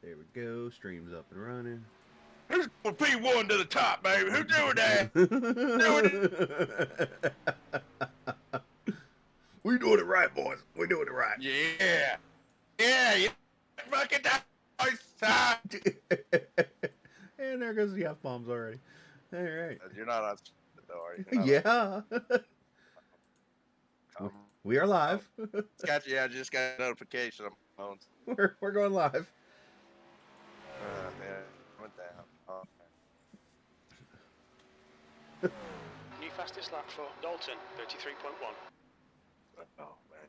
There we go. Stream's up and running. Who's going P1 to the top, baby? Who's doing that? Doing it? We doing it right, boys. We doing it right. Yeah. Yeah. Fucking time. And there goes the F-bombs already. All right. You're not on though, are you? Yeah. We are live. Got you. Yeah, I just got a notification on my phone. We're going live. Yeah, went down. Oh. New fastest lap for Dalton, 33.1. Oh man.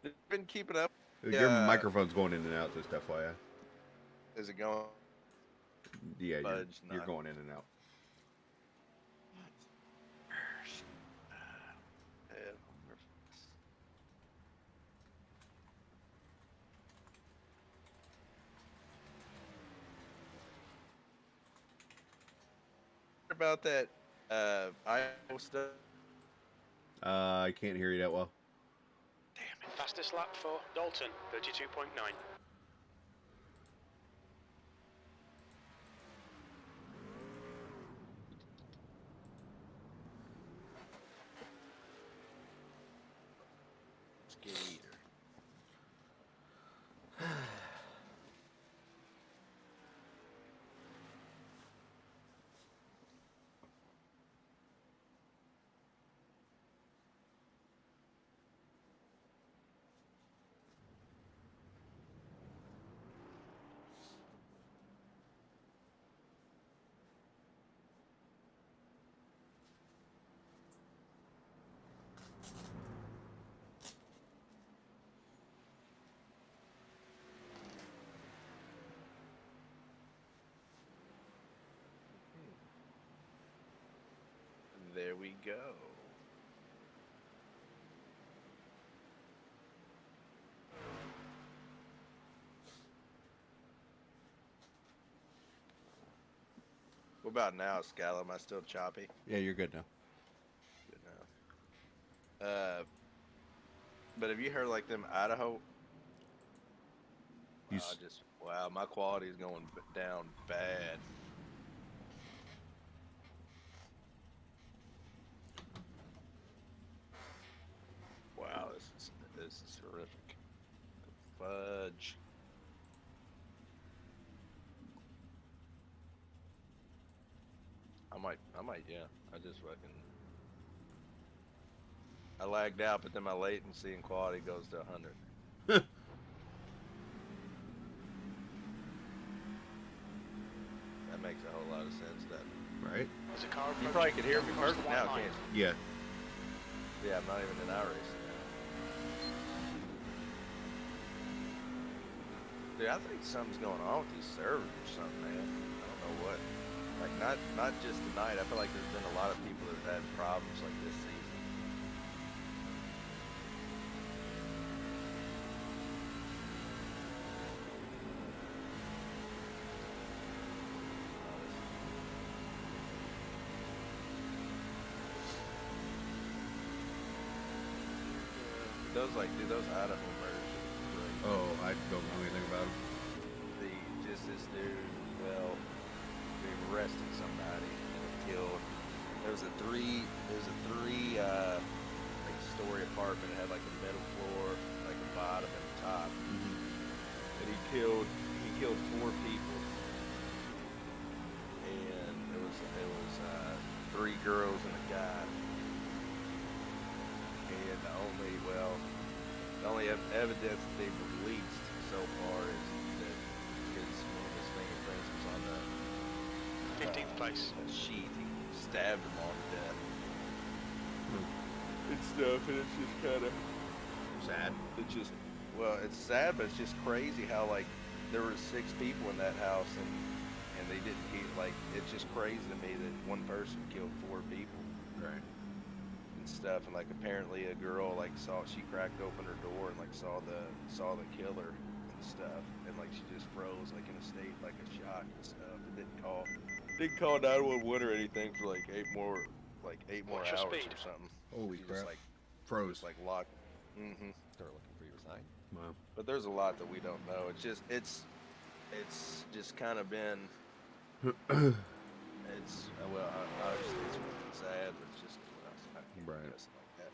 You've been keeping up. Your microphone's going in and out, just FYI. Is it going? Yeah, you're going in and out. About that Iowa stuff. I can't hear you that well. Damn it. Fastest lap for Dalton, 32.9. There we go. What about now, Scala? Am I still choppy? Yeah, you're good now. Good now. But have you heard like them Idaho? Wow, my quality is going down bad. Wow, this is horrific. Fudge. I might, yeah. I lagged out, but then my latency and quality goes to 100. That makes a whole lot of sense, doesn't it? Right? You probably could hear me perfect now, can't you? Yeah. Yeah, I'm not even in iRacing. Dude, I think something's going on with these servers or something, man. I don't know what. Like, not just tonight. I feel like there's been a lot of people that have had problems like this season. Those Idaho versions. Right? Oh, I don't know anything about them. This dude, well, they arrested somebody and killed. There was a three like story apartment. It had like a middle floor, like a bottom and a top. And he killed 4 people. And it was 3 girls and a guy. And the only evidence that they've released so far is that one of his fingerprints was on the 15th place sheet. He stabbed them all to death. And stuff, and it's just kind of sad. It's sad, but it's just crazy how like there were 6 people in that house, and they didn't keep, like, it's just crazy to me that one person killed 4 people. Right. Stuff, and like apparently a girl like she cracked open her door and like saw the killer and stuff, and like she just froze like in a state like a shock and stuff. It didn't call 911 or anything for like 8 more hours or something. Holy crap! Just, like, froze. Like locked. They're looking for your sign. Wow. But there's a lot that we don't know. It's it's just kind of been. It's well, obviously it's fucking sad, but it's just I can't Right. cuss like that.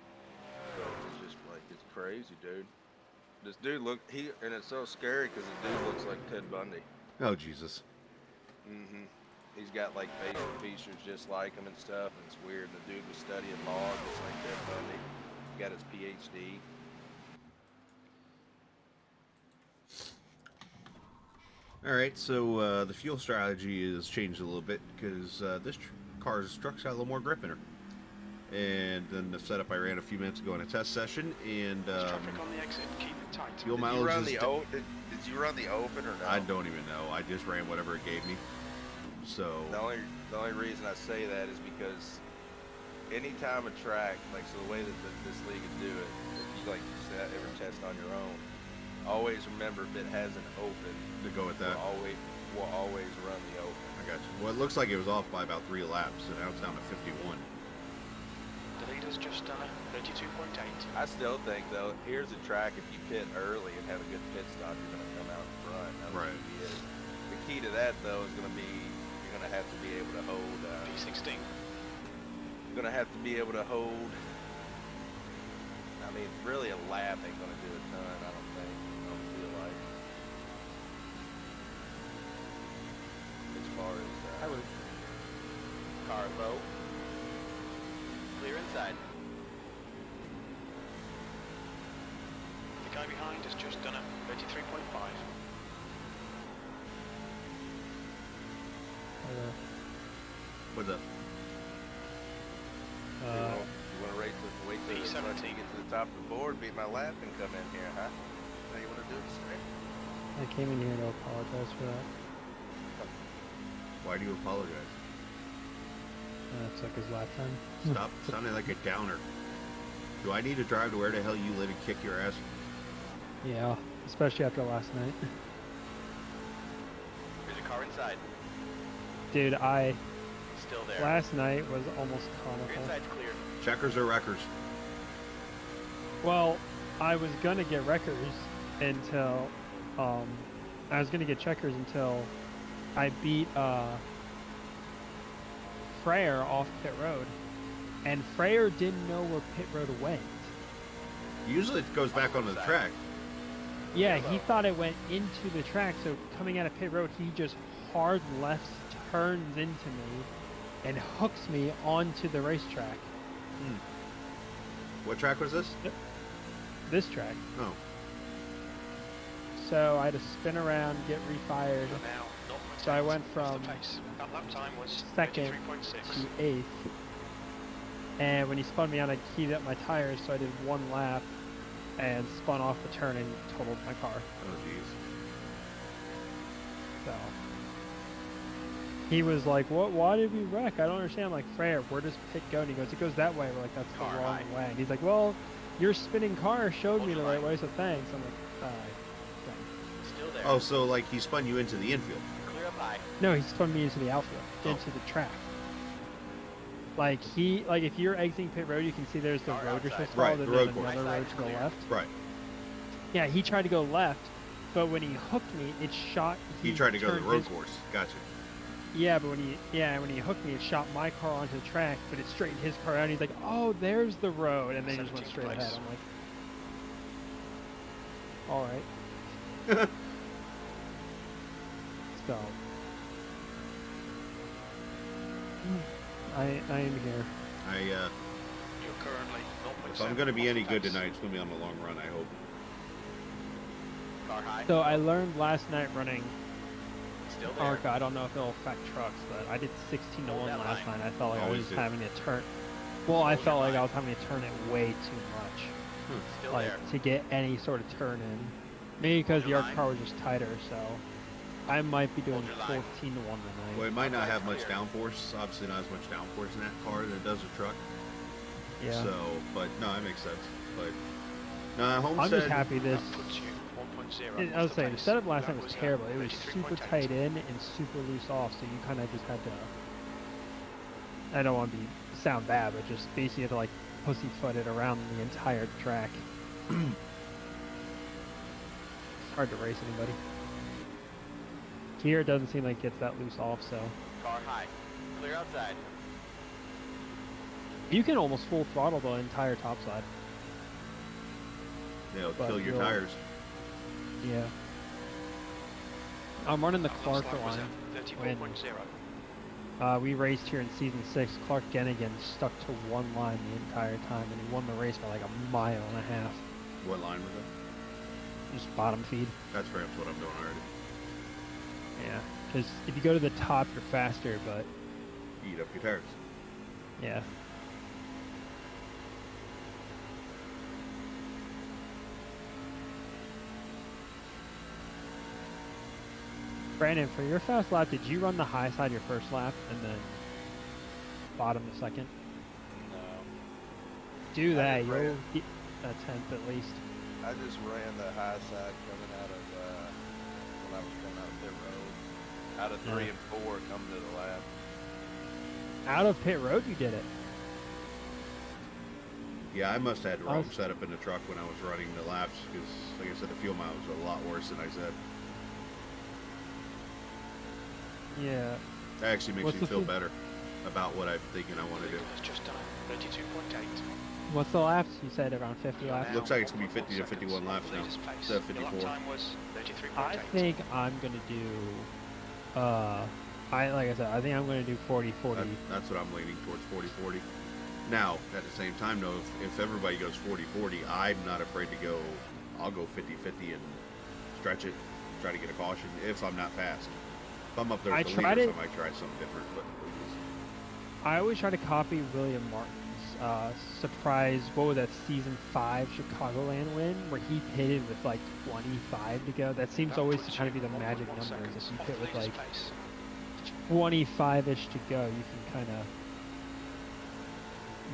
But it's just like it's crazy, dude. This dude and it's so scary because the dude looks like Ted Bundy. Oh Jesus. Mm-hmm. He's got like facial features just like him and stuff, and it's weird. The dude was studying law just like Ted Bundy. He got his PhD. All right, so the fuel strategy has changed a little bit because this car's truck's got a little more grip in her. And then the setup I ran a few minutes ago in a test session, and Traffic on the exit. Keep it tight. fuel Did you mileage run is. did you run the open or no? I don't even know. I just ran whatever it gave me. So The only reason I say that is because anytime a track, like so the way that this league would do it, if you like ever test on your own, always remember if it has an open, to go with that, we'll always run the open. I got you. Well, it looks like it was off by about 3 laps, so now it's down to 51. The leader's just done a 32.8. I still think though, here's a track if you pit early and have a good pit stop, you're gonna come out in front. That's Right. gonna be it. The key to that though is gonna be you're gonna have to be able to hold. P16. You're gonna have to be able to hold. I mean, really, a lap ain't gonna do a ton. I don't think. I don't feel like. As far as car low. Clear inside. The guy behind has just done a 33.5. What's up? You wanna wait till P17. you get to the top of the board, beat my lap, and come in here, huh? How you wanna do this, right? I came in here to apologize for that. Why do you apologize? It's like his last time. Stop sounding like a downer. Do I need to drive to where the hell you live and kick your ass? Yeah, especially after last night. There's a car inside. Dude, Still there. last night was almost comical. Inside's clear. Checkers or wreckers? Well, I was gonna get wreckers until, I was gonna get checkers until I beat, Freyr off pit road. And Freyr didn't know where pit road went. Usually it goes back onto the track. Yeah, he thought it went into the track, so coming out of pit road, he just hard left turns into me and hooks me onto the racetrack. What track was this? This track. Oh, So I had to spin around, get refired So now, not much So I out. went What's from the pace? That lap time was second 33.6. to 8th. And when he spun me out, I keyed up my tires, so I did one lap and spun off the turn and totaled my car. oh jeez. So he was like, "What? Why did we wreck? I don't understand." I'm like, "Freyr, where does pit go?" And he goes, "It goes that way." We're like, "That's the Car wrong high. way." And he's like, "Well, your spinning car showed me the right Ultra way, so thanks." I'm like, "Alright." thanks." Still there. Oh, so like he spun you into the infield. Clear up high. No, he spun me into the outfield, Oh. into the track. Like if you're exiting pit road, you can see there's the Car road you're outside. supposed to Right, follow, the then road there's course. another Right road side's to the clear. left. Right. Yeah, he tried to go left, but when he hooked me, it shot. He tried to go to the turned road his- course. Gotcha. Yeah, but when he hooked me, it shot my car onto the track, but it straightened his car out. And he's like, "Oh, there's the road," and then he just went 17th straight place. ahead. I'm like, "All right." So, I am here. You're currently 0.7. If I'm gonna be off any the good pace. tonight, it's gonna be on the long run. I hope. Car high. So I learned last night running Still there. ARCA. I don't know if it'll affect trucks, but I did 16 to Hold 1 that last line. night. I felt like I Always was do. having to turn. Well, I Hold felt your like I line. was having to turn it way too much, Still like there. to get any sort of turn in. Maybe because the your ARC line. car was just tighter, so I might be doing Hold your line. 14 to 1 tonight. Well, it might not have Clear. much downforce. Obviously, not as much downforce in that car that it does a truck. Yeah. So, but no, it makes sense. But no, I'm Homestead. just happy this. That puts you 1.0 I off was the saying the pace. setup last That night was was, terrible. It was super 33.8. tight in and super loose off, so you kind of just had to. I don't want to sound bad, but just basically had to like pussyfoot it around the entire track. It's hard to race anybody. Here it doesn't seem like it gets that loose off, so. Car high. Clear outside. You can almost full throttle the entire topside. They'll But kill your you'll- tires. Yeah. I'm running the That Clark looks like was line. a 34.0. We raced here in season 6. Clark Gennigan stuck to one line the entire time, and he won the race by like a mile and a half. What line was that? Just bottom feed. That's perhaps what I'm doing already. Yeah. Because if you go to the top, you're faster, but Eat up your tires. yeah. Brandon, for your fast lap, did you run the high side your first lap and then bottom the second? No. Do I that, did you'll ran- get a tenth at least. I just ran the high side coming out of when I was coming out of pit road. Out of 3 Yeah. and 4 coming to the lap. Out of pit road, you did it. Yeah, I must have had the wrong Awesome. setup in the truck when I was running the laps because, like I said, the fuel mileage was a lot worse than I said. Yeah. That actually makes What's me the feel fuel- better about what I'm thinking I want to do. Vehicle has just done 32.8. What's the laps? You said around 50 You are laps? now Looks like it's gonna be 1.1 50 to 51 seconds laps off the now, leader's pace. instead of Your lap 54. time was 33.8. I think I'm gonna do. Like I said, I think I'm gonna do 40-40. That's what I'm leaning towards, 40-40. Now, at the same time, though, if everybody goes 40-40, I'm not afraid to go. I'll go 50-50 and stretch it, try to get a caution if I'm not fast. If I'm up there with I the tried leaders, it- I might try something different. But I always try to copy William Martin's surprise. What was that season 5 Chicagoland win where he pitted with like 25 to go? That seems That always to puts kind of you be the 1.1 magic number. Is seconds if you off pit the with leader's like pace. 25-ish to go, you can kind of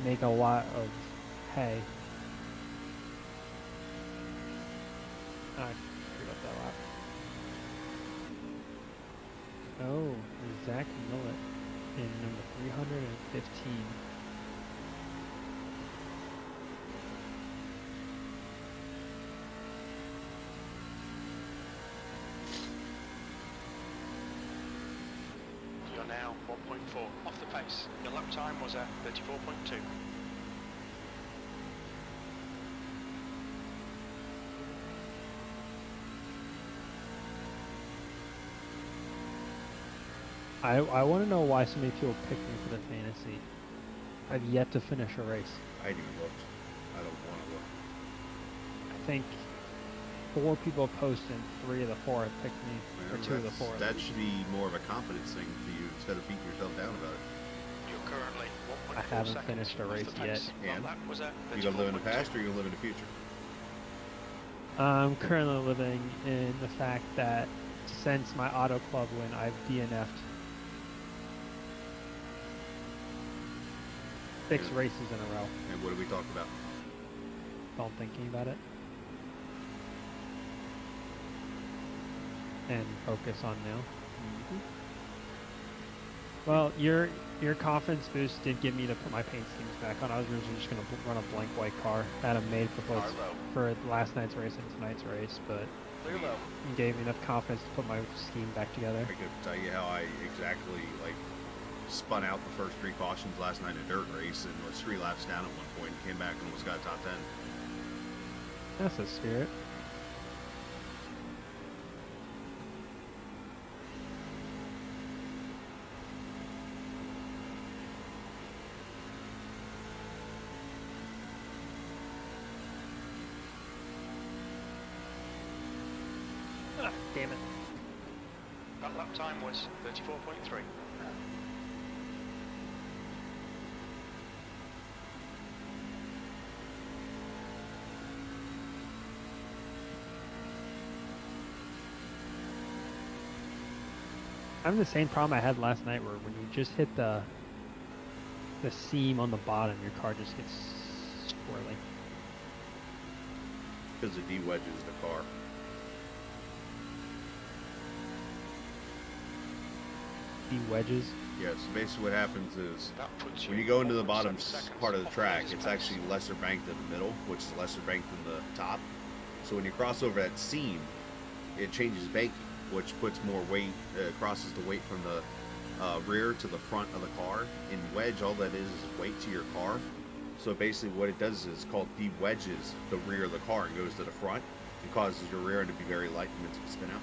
make a lot of hay. I screwed up that lap. Oh, Zach Millett in number 315. You're now 1.4 off the pace. Your lap time was at 34.2. I want to know why so many people pick me for the fantasy. I've yet to finish a race. I ain't even looked. I don't want to look. I think 4 people have posted, and 3 of the 4 have picked me, or Man, 2 of the 4. at that least. should be more of a confidence thing for you instead of beating yourself down about it. You're currently 1.4 I haven't seconds finished a off the race yet. pace. Your And? lap was at You gonna live in the 34.2. past or you gonna live in the future? I'm currently living in the fact that since my auto club win, I've DNF'd 6 Yeah. races in a row. And what did we talk about? Don't thinking about it. And focus on now. Well, your confidence boost did give me to put my paint schemes back on. I was originally just going to run a blank white car. I had them made for both Car low. for last night's race and tonight's race, but Clear low. you gave me enough confidence to put my scheme back together. I could tell you how I exactly spun out the first 3 cautions last night in a dirt race and was 3 laps down at one point and came back and almost got top 10. That's the spirit. Ah, damn it. That lap time was 34.3. I'm having the same problem I had last night where when you just hit the seam on the bottom, your car just gets squirrely. Because it de-wedges the car. The wedges. Yeah, so basically what happens is That puts when you go into the 1.7 bottom seconds part of the off track, leader's it's pace. actually lesser banked than the middle, which is lesser banked than the top. So when you cross over that seam, it changes banking. which puts more weight, crosses the weight from the rear to the front of the car. In wedge, all that is weight to your car. So basically what it does is called de-wedges the rear of the car and goes to the front. It causes your rear end to be very light and to spin out.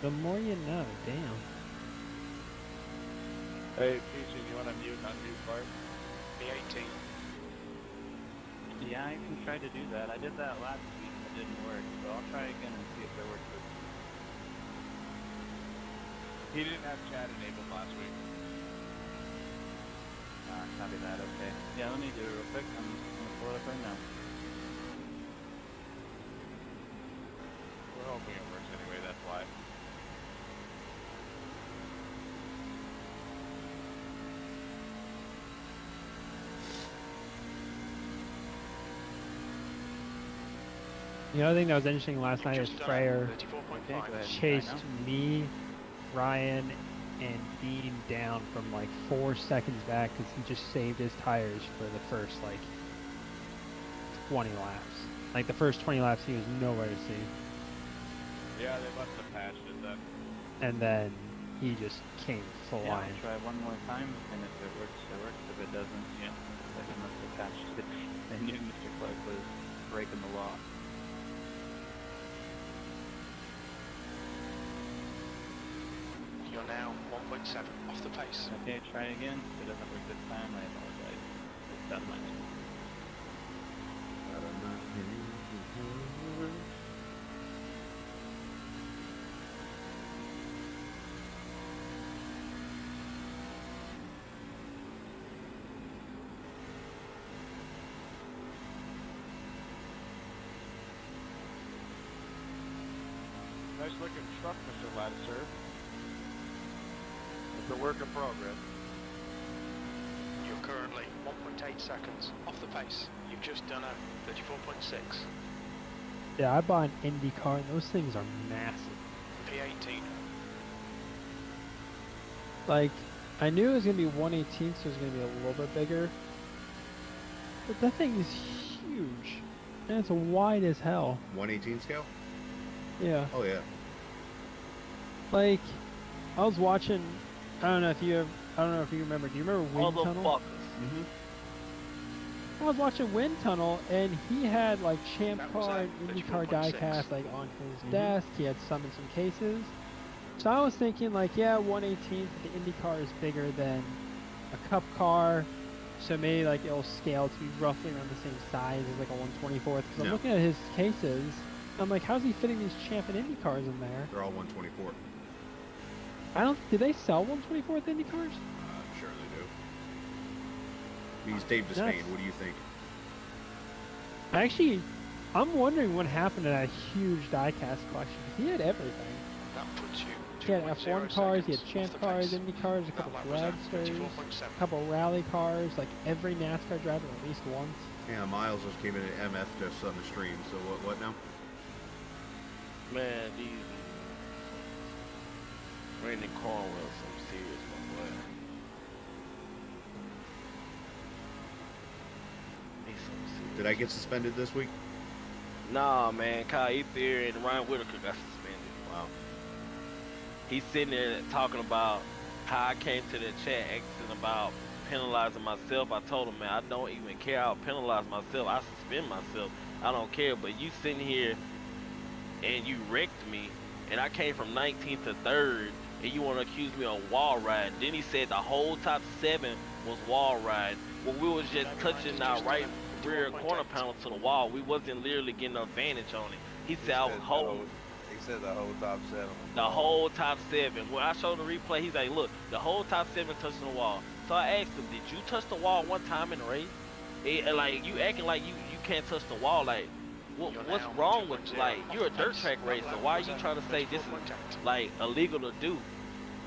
The more you know, damn. Hey, Peachy, you want to mute and unmute Bart? B18. Yeah, I can try to do that. I did that last week and it didn't work, so I'll try again and see if it works this week. He didn't have chat enabled last week. Copy that, okay. Yeah, let me do it real quick. I'm gonna pull it up right now. We're hoping it works anyway, that's why. The other thing that was interesting last You've night is just done Freyr 34.5. go ahead. chased I know. me, Ryan, and Dean down from like 4 seconds back because he just saved his tires for the first like 20 laps. Like the first 20 laps he was nowhere to see. Yeah, they must have patched it then. And then he just came flying. Yeah, I'll try one more time, and if it works, it works. If it doesn't, yeah, then I must have patched it. I knew Mr. Clark was breaking the law. You're now 1.7 off the pace. Okay, try again. If it doesn't work this time, I apologize. It's out of my hands. Nice looking truck, Mr. Lattiser. It's a work in progress. You're currently 1.8 seconds off the pace. You've just done a 34.6. Yeah, I bought an Indy car and those things are massive. P18. Like, I knew it was going to be 118, so it was going to be a little bit bigger. But that thing is huge. And it's wide as hell. 118 scale? Yeah. Oh yeah. Like, I was watching, I don't know if you remember, do you remember Wind Tunnel? Mm-hmm. I was watching Wind Tunnel, and he had like Champ That was Car at and IndyCar 34.6. diecast like on his desk. He had some in some cases. So I was thinking like, yeah, 118, the IndyCar is bigger than a Cup car, so maybe like it'll scale to be roughly around the same size as like a 124th. Because I'm No. looking at his cases, I'm like, how's he fitting these Champ and Indy cars in there? They're all 124. Do they sell 124th Indy cars? I'm sure they do. He's Dave Despain. That's- What do you think? Actually, I'm wondering what happened to that huge diecast collection. He had everything. That puts you He had 2.0 F1 cars, he had seconds Champ off the cars, pace. Indy cars, a That couple lap was at dragsters, 34.7. a couple rally cars, like every NASCAR driver at least once. Yeah, Miles just came in at MF just on the stream. So what now? Man, these Brandon Cornwell, some serious, my boy. He's some serious. Did I get suspended this week? Nah, man, Kyle Ether and Ryan Whitaker got suspended. Wow. He's sitting there talking about how I came to the chat asking about penalizing myself. I told him, man, I don't even care. I'll penalize myself. I suspend myself. I don't care. But you sitting here and you wrecked me, and I came from 19th to 3rd, and you want to accuse me of wall riding. Then he said the whole top 7 was wall riding. Well, we was just touching our right rear corner panel to the wall. We wasn't literally getting an advantage on it. He said I was holding. He said the whole top 7. The whole top 7. When I showed the replay, he's like, look, the whole top 7 touching the wall. So I asked him, did you touch the wall one time in the race? Like, you acting like you can't touch the wall. Like, what's wrong with you? Like, you're a dirt track racer. Why are you trying to say this is, like, illegal to do?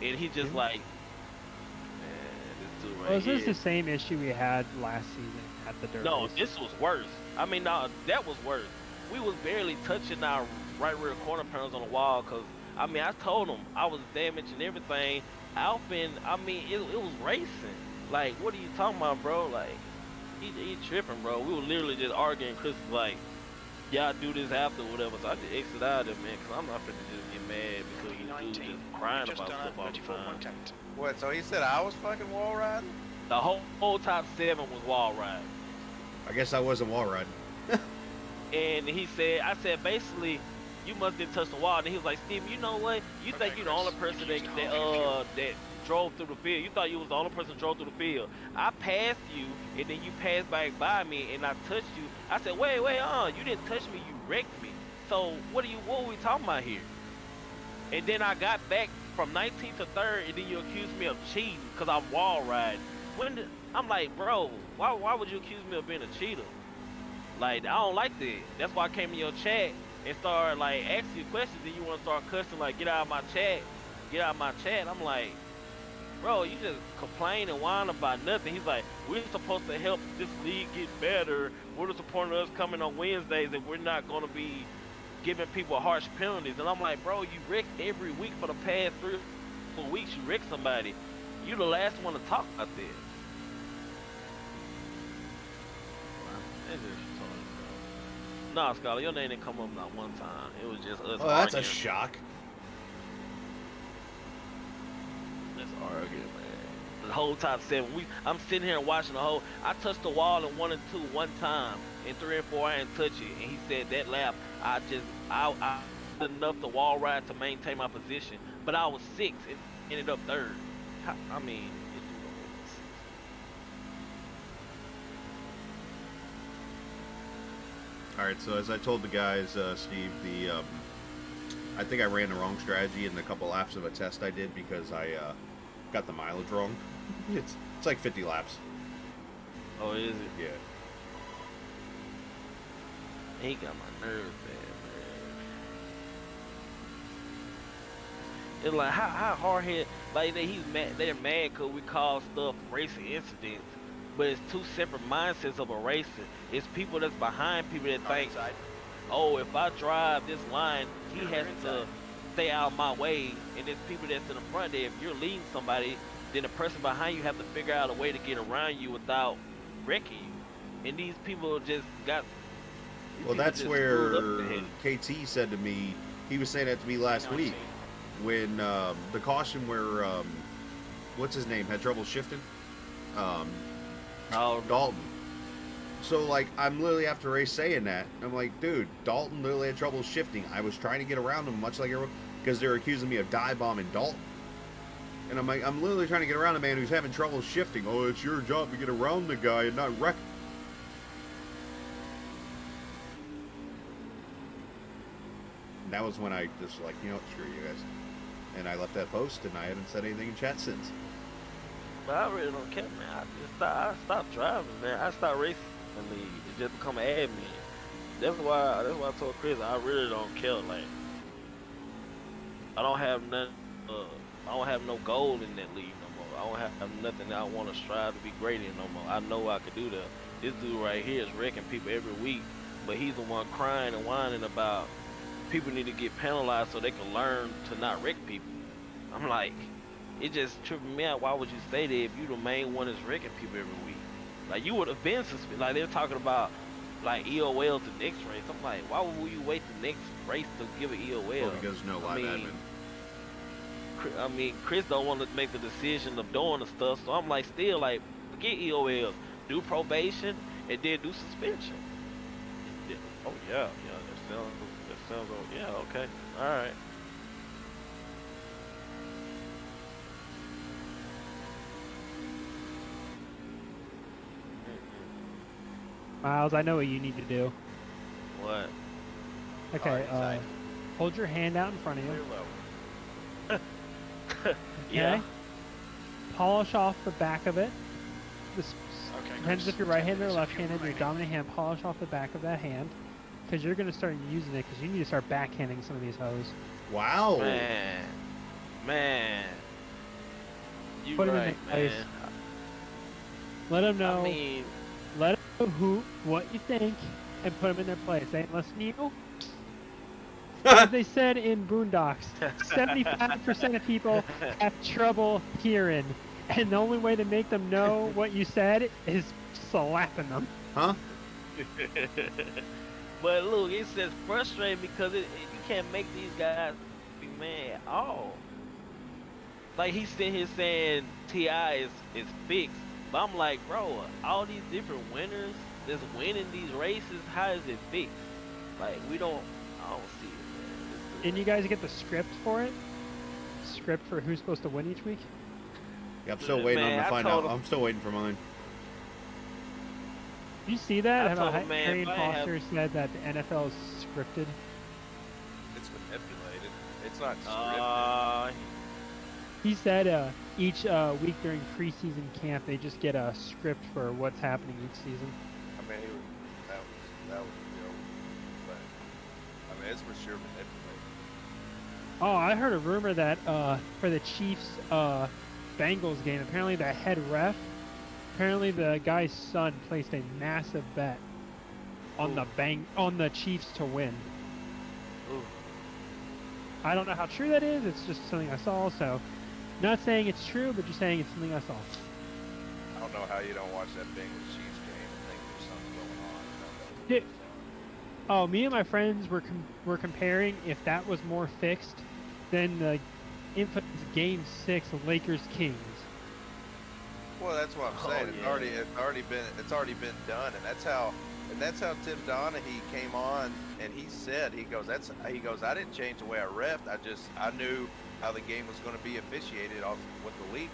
And he just like, man, this dude right Well, is here. this the same issue we had last season at the dirt No, race? this was worse. I mean, no, that was worse. We was barely touching our right rear corner panels on the wall, because, I mean, I told him I was damaging everything. Alpin, I mean, it was racing. Like, what are you talking about, bro? Like, he tripping, bro. We were literally just arguing. Chris was like, y'all do this after or whatever. So I just exit out of there, man, because I'm not finna just get mad because you dudes 19. just crying Just about done stuff all a the 34.8. time. What? So he said I was fucking wall riding? The whole top 7 was wall ride. I guess I wasn't wall riding. And he said, I said, basically, you must didn't touch the wall. And he was like, Steven, you know what? You Okay, think you're the only Chris, person you that, used that, to hold your that drove through the field. You thought you was the only person that drove through the field. I passed you, and then you passed back by me, and I touched you. I said, wait, you didn't touch me, you wrecked me. So what are we talking about here? And then I got back from 19th to 3rd, and then you accused me of cheating because I'm wall riding. I'm like, bro, why would you accuse me of being a cheater? Like, I don't like that. That's why I came in your chat and started, like, asking you questions. Then you want to start cussing, like, get out of my chat. Get out of my chat. I'm like, bro, you just complain and whine about nothing. He's like, we're supposed to help this league get better. What is the point of us coming on Wednesdays if we're not going to be giving people harsh penalties? And I'm like, bro, you wrecked every week for the past 3 or 4 weeks. You wrecked somebody. You the last one to talk about this. That's just retarded, bro. Nah, Scholar, your name didn't come up not one time. It was just us Oh, that's a arguing. shock. Let's argue, man. The whole top 7. I'm sitting here watching the whole. I touched the wall in 1 and 2 one time. In 3 and 4, I didn't touch it. And he said that lap, I did enough to wall ride to maintain my position. But I was 6th and ended up 3rd. I mean, it do go over 6. All right, so as I told the guys, Steve, I think I ran the wrong strategy in the couple laps of a test I did because I got the mileage wrong. It's like 50 laps. Oh, is it? Yeah. He got my nerves bad, man. It's like how hard head like he's mad. They're mad because we call stuff racing incidents, but it's 2 separate mindsets of a racer. It's people that's behind people that think, oh, if I drive this line, he has to stay out of my way. And there's people that's in the front there. If you're leading somebody, then the person behind you have to figure out a way to get around you without wrecking you. And these people just got. Well, that's where KT said to me, he was saying that to me last week when the caution where, what's his name, had trouble shifting? Dalton. So, like, I'm literally after race saying that. I'm like, dude, Dalton literally had trouble shifting. I was trying to get around him, much like everyone, because they're accusing me of dive bombing Dalton. And I'm like, I'm literally trying to get around a man who's having trouble shifting. Oh, it's your job to get around the guy and not wreck. And that was when I just like, you know, screw you guys. And I left that post, and I haven't said anything in chat since. But I really don't care, man. I stopped driving, man. I stopped racing in the league. It just become an admin. That's why I told Chris I really don't care. Like, I don't have nothing. I don't have no goal in that league no more. I don't have nothing that I want to strive to be great in no more. I know I could do that. This dude right here is wrecking people every week, but he's the one crying and whining about people need to get penalized so they can learn to not wreck people. I'm like, it just tripping me out. Why would you say that if you the main one that's wrecking people every week? Like, you would have been suspended. Like, they're talking about like EOL to next race. I'm like, why would you wait the next race to give an EOL? Well, because no live admin. I mean, Chris don't want to make the decision of doing the stuff, so I'm like, still like, forget EOL, do probation and then do suspension. Yeah. Oh yeah, that sounds. Yeah, okay, all right. Miles, I know what you need to do. What? Okay, hold your hand out in front of you. Yeah. Okay? Polish off the back of it. This depends Chris, if you're right-handed or there's a few left-handed. Your remaining. dominant hand, polish off the back of that hand, because you're going to start using it. Because you need to start backhanding some of these hoes. Wow. Man. You Put 'em in right, their place. man. Let them know. I mean, Let them know what you think, and put them in their place. They ain't listening to you. As they said in Boondocks, 75% of people have trouble hearing, and the only way to make them know what you said is slapping them. Huh? But look, it's just frustrating because you can't make these guys be mad at all. Like he's sitting here saying Ti is fixed, but I'm like, bro, all these different winners that's winning these races, how is it fixed? Like I don't see it, man. Didn't you guys get the script for it? Script for who's supposed to win each week? Yeah, I'm still waiting Man, on to I find told out. him- I'm still waiting for mine. You see that? I How told him, man, Harry if I have- Foster said that the NFL is scripted. It's manipulated. It's not scripted. He said each week during preseason camp they just get a script for what's happening each season. I mean, that was but I mean, it's for sure manipulated. Oh, I heard a rumor that for the Chiefs Bengals game, apparently the head ref, apparently the guy's son placed a massive bet on the Chiefs to win. Ooh. I don't know how true that is. It's just something I saw. So, not saying it's true, but just saying it's something I saw. I don't know how you don't watch that Bengals Chiefs game and think there's something going on. Yeah. Oh, me and my friends were comparing if that was more fixed than the infamous Game 6 Lakers Kings. Well, that's what I'm saying. Oh, yeah. It's already been done, and that's how Tim Donaghy came on, and he goes, I didn't change the way I reffed. I knew how the game was going to be officiated off what the league.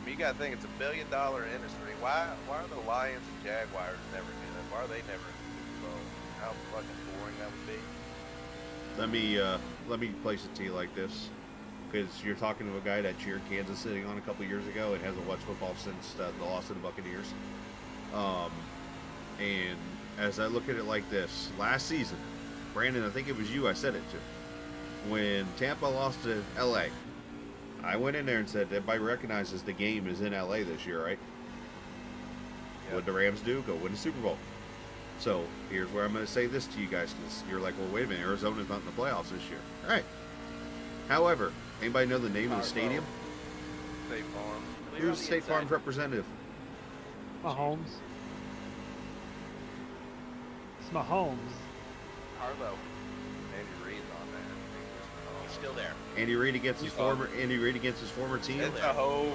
I mean, you got to think it's $1 billion industry. Why are the Lions and Jaguars never in it? Why are they never in the Super Bowl? How fucking boring that would be. Let me place it to you like this, because you're talking to a guy that cheered Kansas City on a couple years ago and hasn't watched football since the loss to the Buccaneers. And as I look at it like this, last season, Brandon, I think it was you I said it to, when Tampa lost to LA, I went in there and said everybody recognizes the game is in LA this year, right? Yep. What the Rams do? Go win the Super Bowl. So here's where I'm going to say this to you guys, because you're like, well, wait a minute, Arizona's not in the playoffs this year. All right. However, anybody know the name of the stadium? State Farm. Clear on Who's the State inside. Farm's representative? Mahomes. It's Mahomes. Harlow. Andy Reid's on that. He's still there. Andy Reid against his former team. It's a whole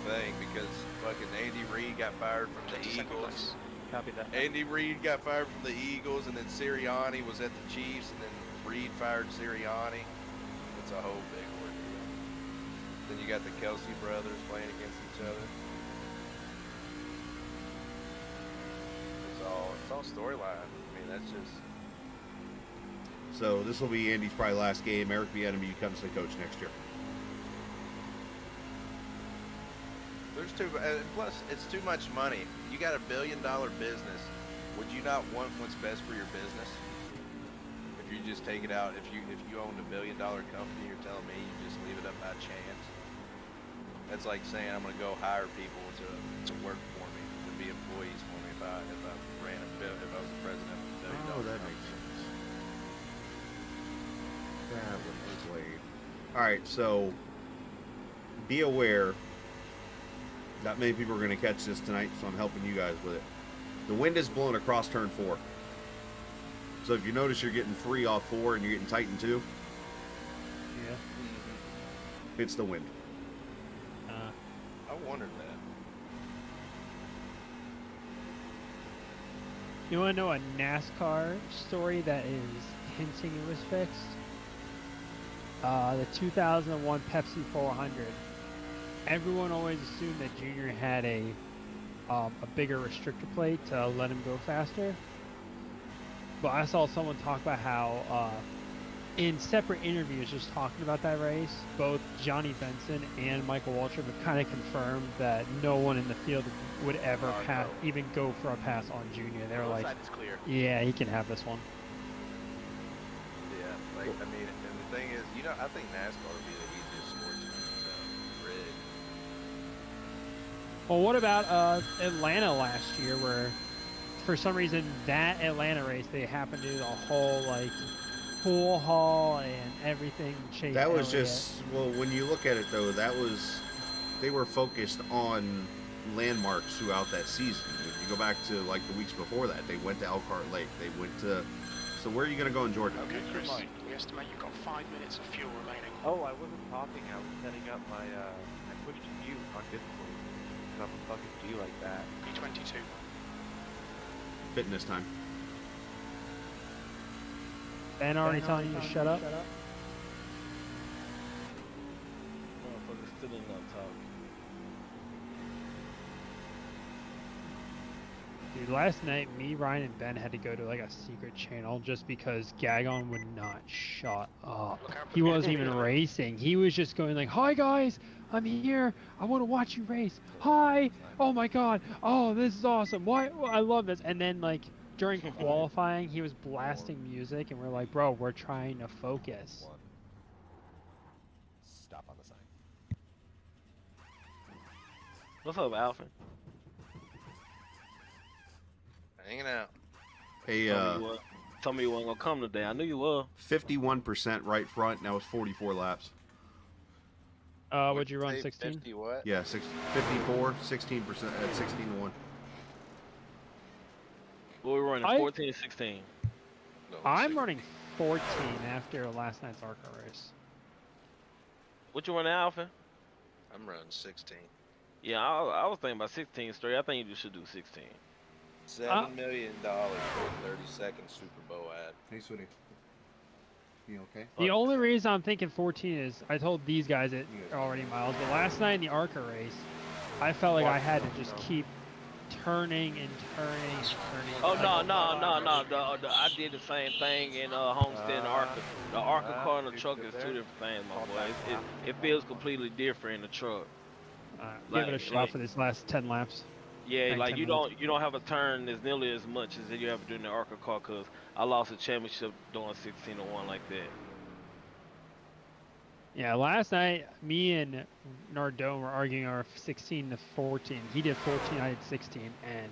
thing because fucking Andy Reid got fired from the Second Eagles. place. Copy that. Andy Reid got fired from the Eagles, and then Sirianni was at the Chiefs, and then Reid fired Sirianni. It's a whole big ordeal. Then you got the Kelsey brothers playing against each other. It's all storyline. I mean, that's just. So this will be Andy's probably last game. Eric Bieniemy becomes the coach next year. There's plus it's too much money. You got $1 billion business. Would you not want what's best for your business? If you just take it out, if you owned $1 billion company, you're telling me you just leave it up by chance. That's like saying I'm gonna go hire people to work for me, to be employees for me if I ran a bill, if I was the president of $1 billion. Oh, that makes sense. That would be played. All right, so be aware. Not many people are going to catch this tonight, so I'm helping you guys with it. The wind is blowing across turn 4. So if you notice you're getting 3 off 4 and you're getting tight in 2, Yeah. it's the wind. I wondered that. You want to know a NASCAR story that is hinting it was fixed? The 2001 Pepsi 400. Everyone always assumed that Junior had a bigger restrictor plate to let him go faster. But I saw someone talk about how in separate interviews just talking about that race, both Johnny Benson and Michael Waltrip have kind of confirmed that no one in the field would ever even go for a pass on Junior. They were like, Side is clear. yeah, he can have this one. Yeah, like I mean, and the thing is, I think NASCAR would be the easiest sport to rig. Well, what about Atlanta last year, where for some reason that Atlanta race they happened to do the whole like pool hall and everything. Chase That was Elliott. just, well, when you look at it though, they were focused on landmarks throughout that season. If you go back to like the weeks before that, they went to Elkhart Lake. They went to. So where are you gonna go in Georgia? Okay, Chris, we estimate you've got 5 minutes of fuel remaining. Oh, I wasn't talking. I was setting up my, I pushed mute on Discord. So I'm fucking G like that. P22. Fitness time. Ben already telling you to shut up. Motherfucker still ain't not talking. Dude, last night, me, Ryan, and Ben had to go to like a secret channel just because Gagon would not shut up. Look out for He the wasn't even enemy. racing. He was just going like, "Hi guys, I'm here. I want to watch you race. Hi. Oh my god. Oh, this is awesome. Why? I love this." And then like during qualifying, he was blasting music, and we're like, "Bro, we're trying to focus." Stop on the sign. What's up, Alpha? Hanging out. Hey, Told me you wasn't gonna come today. I knew you were. 51% right front. Now it's 44 laps. Would you run Say 16? 50 what? Yeah, 54, 16% at 16 to 1. What we running? I- 14 and 16. No, I'm 60. running 14 after last night's ARCA race. What you running, Alpha? I'm running 16. Yeah, I was thinking about 16 straight. I think you should do 16. $7 million for a 30-second Super Bowl ad. Hey, sweetie. You okay? The only reason I'm thinking 14 is I told these guys it already miles, but last night in the ARCA race, I felt like I had to just keep turning and turning and turning. Oh no! I did the same thing in Homestead and Arca. The Arca car and the truck is two different things, my boy. It feels completely different in the truck. Give it a shot for this last 10 laps. Yeah, Like like 10 you don't have a turn as nearly as much as you have doing the Arca car, cause I lost a championship doing 16 to 1 like that. Yeah, last night, me and Nardone were arguing our 16 to 14. He did 14, I did 16, and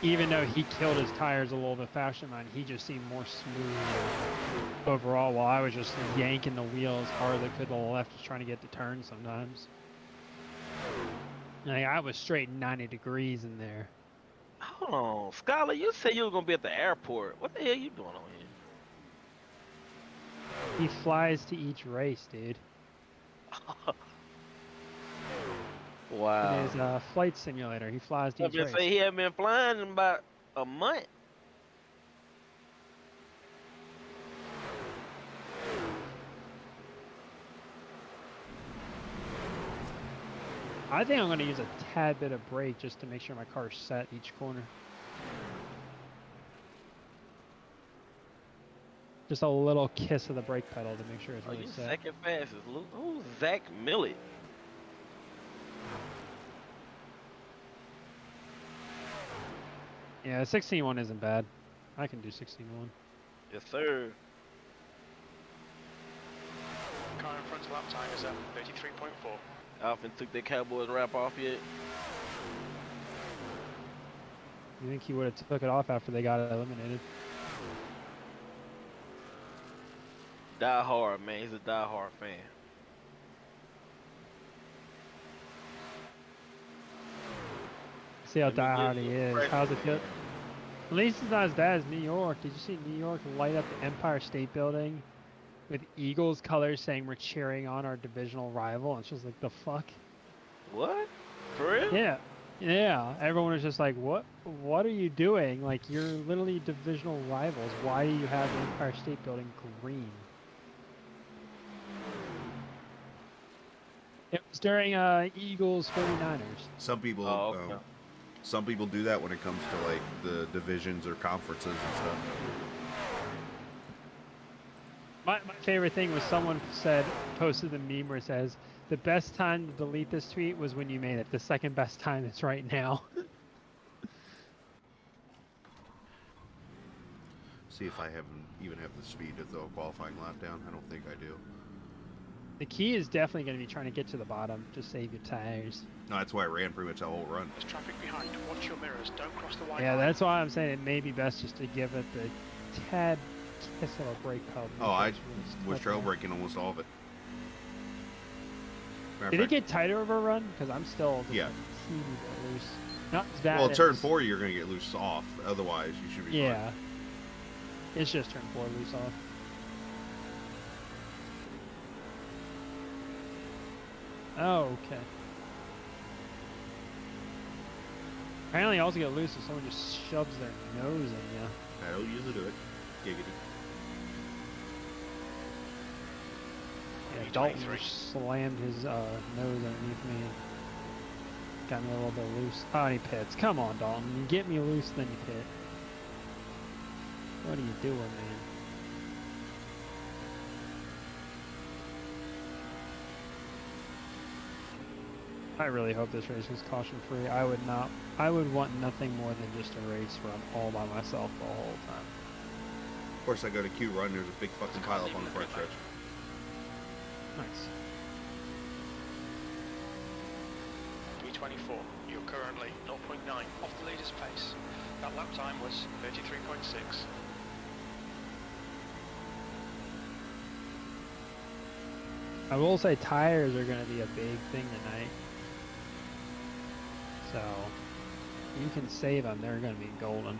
even though he killed his tires a little bit faster than mine, he just seemed more smooth overall, while I was just yanking the wheel as hard as I could to the left, just trying to get the turn sometimes. Like, I was straight 90 degrees in there. Hold on, Skylar, you said you were gonna be at the airport. What the hell you doing on here? He flies to each race, dude. Wow. It is a flight simulator. He flies to I each been race. say he hadn't been flying in about a month. I think I'm going to use a tad bit of brake just to make sure my car's set each corner. Just a little kiss of the brake pedal to make sure it's Oh, really you set. second fastest, Luke. Who's Zach Millett? Yeah, 16.1 isn't bad. I can do 16.1. Yes, sir. Car in front lap time is at 33.4. Alvin took that Cowboys wrap off yet? You think he would have took it off after they got it eliminated? Die hard, man. He's a die hard fan. See how Let me diehard give he you a is. break. How's it feel? At least it's not as bad as New York. Did you see New York light up the Empire State Building with Eagles colors saying we're cheering on our divisional rival? And it's just like, the fuck? What? For real? Yeah. Yeah. Everyone was just like, what are you doing? Like, you're literally divisional rivals. Why do you have the Empire State Building green? It was during Eagles 49ers. Some people, Oh, okay. some people do that when it comes to like the divisions or conferences and stuff. My favorite thing was someone posted the meme where it says, the best time to delete this tweet was when you made it. The second best time is right now. See if I even have the speed to throw a qualifying lap down. I don't think I do. The key is definitely going to be trying to get to the bottom. Just save your tires. No, that's why I ran pretty much the whole run. There's traffic behind. Watch your mirrors. Don't cross the white Yeah, line. that's why I'm saying it may be best just to give it the tad kiss of a brake pedal. Oh, I Make sure it's was touching trail it. braking almost all of it. Matter of Did it fact, get tighter over a run? Because I'm still just Yeah. like a teeny bit loose. Not as bad. well, turn as- 4, you're going to get loose off. Otherwise, you should be fine. Yeah. It's just turn 4 loose off. Oh, okay. Apparently, you also get loose if someone just shoves their nose in you. I don't usually do it. Giggity. Yeah, Dalton just slammed his nose underneath me and got me a little bit loose. Oh, and he pits. Come on, Dalton. You get me loose, then you pit. What are you doing, man? I really hope this race was caution-free. I would want nothing more than just a race where I'm all by myself the whole time. Of course, I go to Q run. There's a big fucking pile up on the front stretch. Nice. 324. You're currently 0.9 off the leader's pace. That lap time was 33.6. I will say tires are going to be a big thing tonight. So, you can save them. They're going to be golden.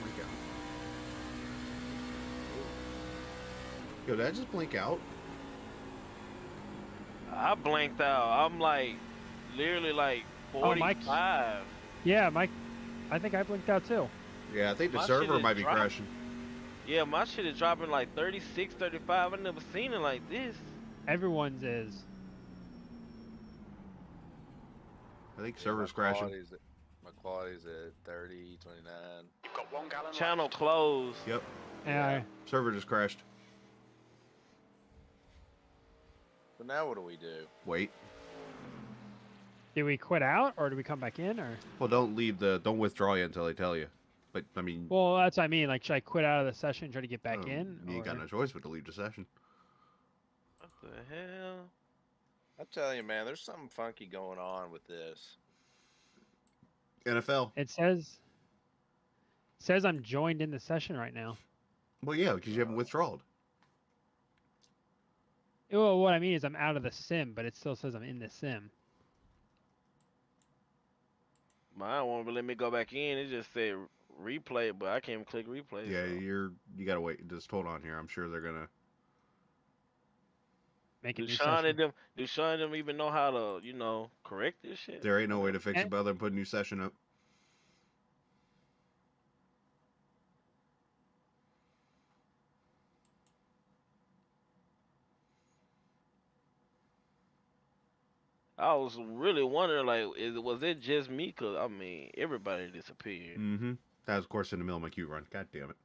Blink out. Yo, did I just blink out? I blanked out. I'm like, literally like Oh, Mike's- 45. Yeah, Mike, I think I blinked out too. Yeah, I think the My shit server is might be dropped. crashing. Yeah, my shit is dropping like 36, 35. I never seen it like this. Everyone's is. I think Yeah, server's my crashing. quality's at 30, 29. You've got 1 gallon Channel left. closed. Yep, Yeah. server just crashed. So now what do we do? Wait. Did we quit out or did we come back in or? Well, don't withdraw yet until I tell you. But I mean, Well, that's what I mean. Like, should I quit out of the session and try to get back in? you ain't got or- no choice but to leave the session. What the hell? I'm telling you, man, there's something funky going on with this. NFL. It says I'm joined in the session right now. Well, yeah, because you haven't withdrawn. Well, what I mean is I'm out of the sim, but it still says I'm in the sim. Mine won't let me go back in. It just said replay, but I can't even click replay. Yeah, so. you gotta wait. Just hold on here. I'm sure they're gonna. Make a Do new Sean session. and them even know how to, correct this shit? There ain't no way to fix it And- other than put a new session up. I was really wondering, like, was it just me? Cause I mean, everybody disappeared. Mm-hmm. That was, of course, in the middle of my queue run. God damn it.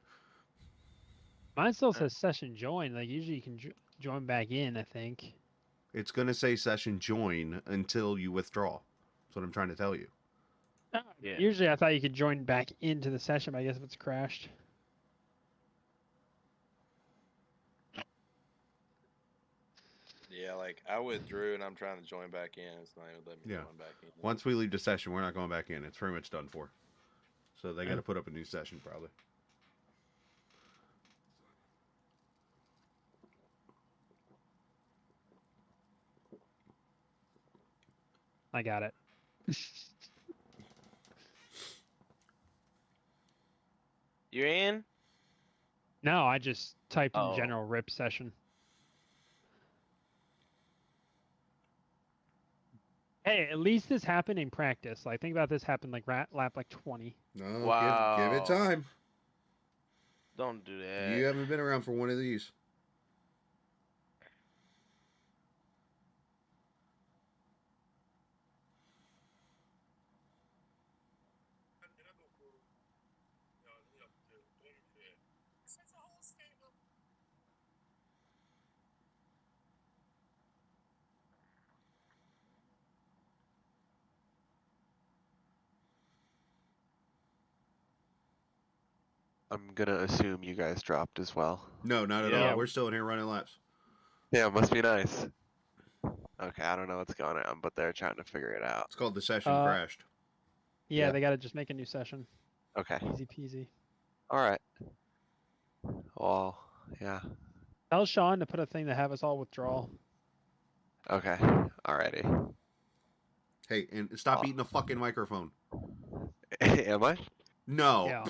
Mine still says session join. Like, usually you can join back in, I think. It's gonna say session join until you withdraw. That's what I'm trying to tell you. Yeah. Usually I thought you could join back into the session, but I guess if it's crashed. Yeah, like I withdrew and I'm trying to join back in. It's not even letting me Yeah. join back in. Once we leave the session, we're not going back in. It's pretty much done for. So they got to put up a new session probably. I got it. You're in? No, I just typed in Oh. general rip session. Hey, at least this happened in practice. Like, think about this happened like lap like 20. No, give it Wow. time. Don't do that. You haven't been around for one of these. I'm gonna assume you guys dropped as well. No, not at Yeah. all. We're still in here running laps. Yeah, it must be nice. Okay, I don't know what's going on, but they're trying to figure it out. It's called the session Uh, crashed. Yeah, Yeah. they got to just make a new session. Okay. Easy peasy. All right. Well, yeah. Tell Sean to put a thing to have us all withdraw. Okay. Alrighty. Hey, and stop Oh. eating the fucking microphone. Am I? No. Yeah.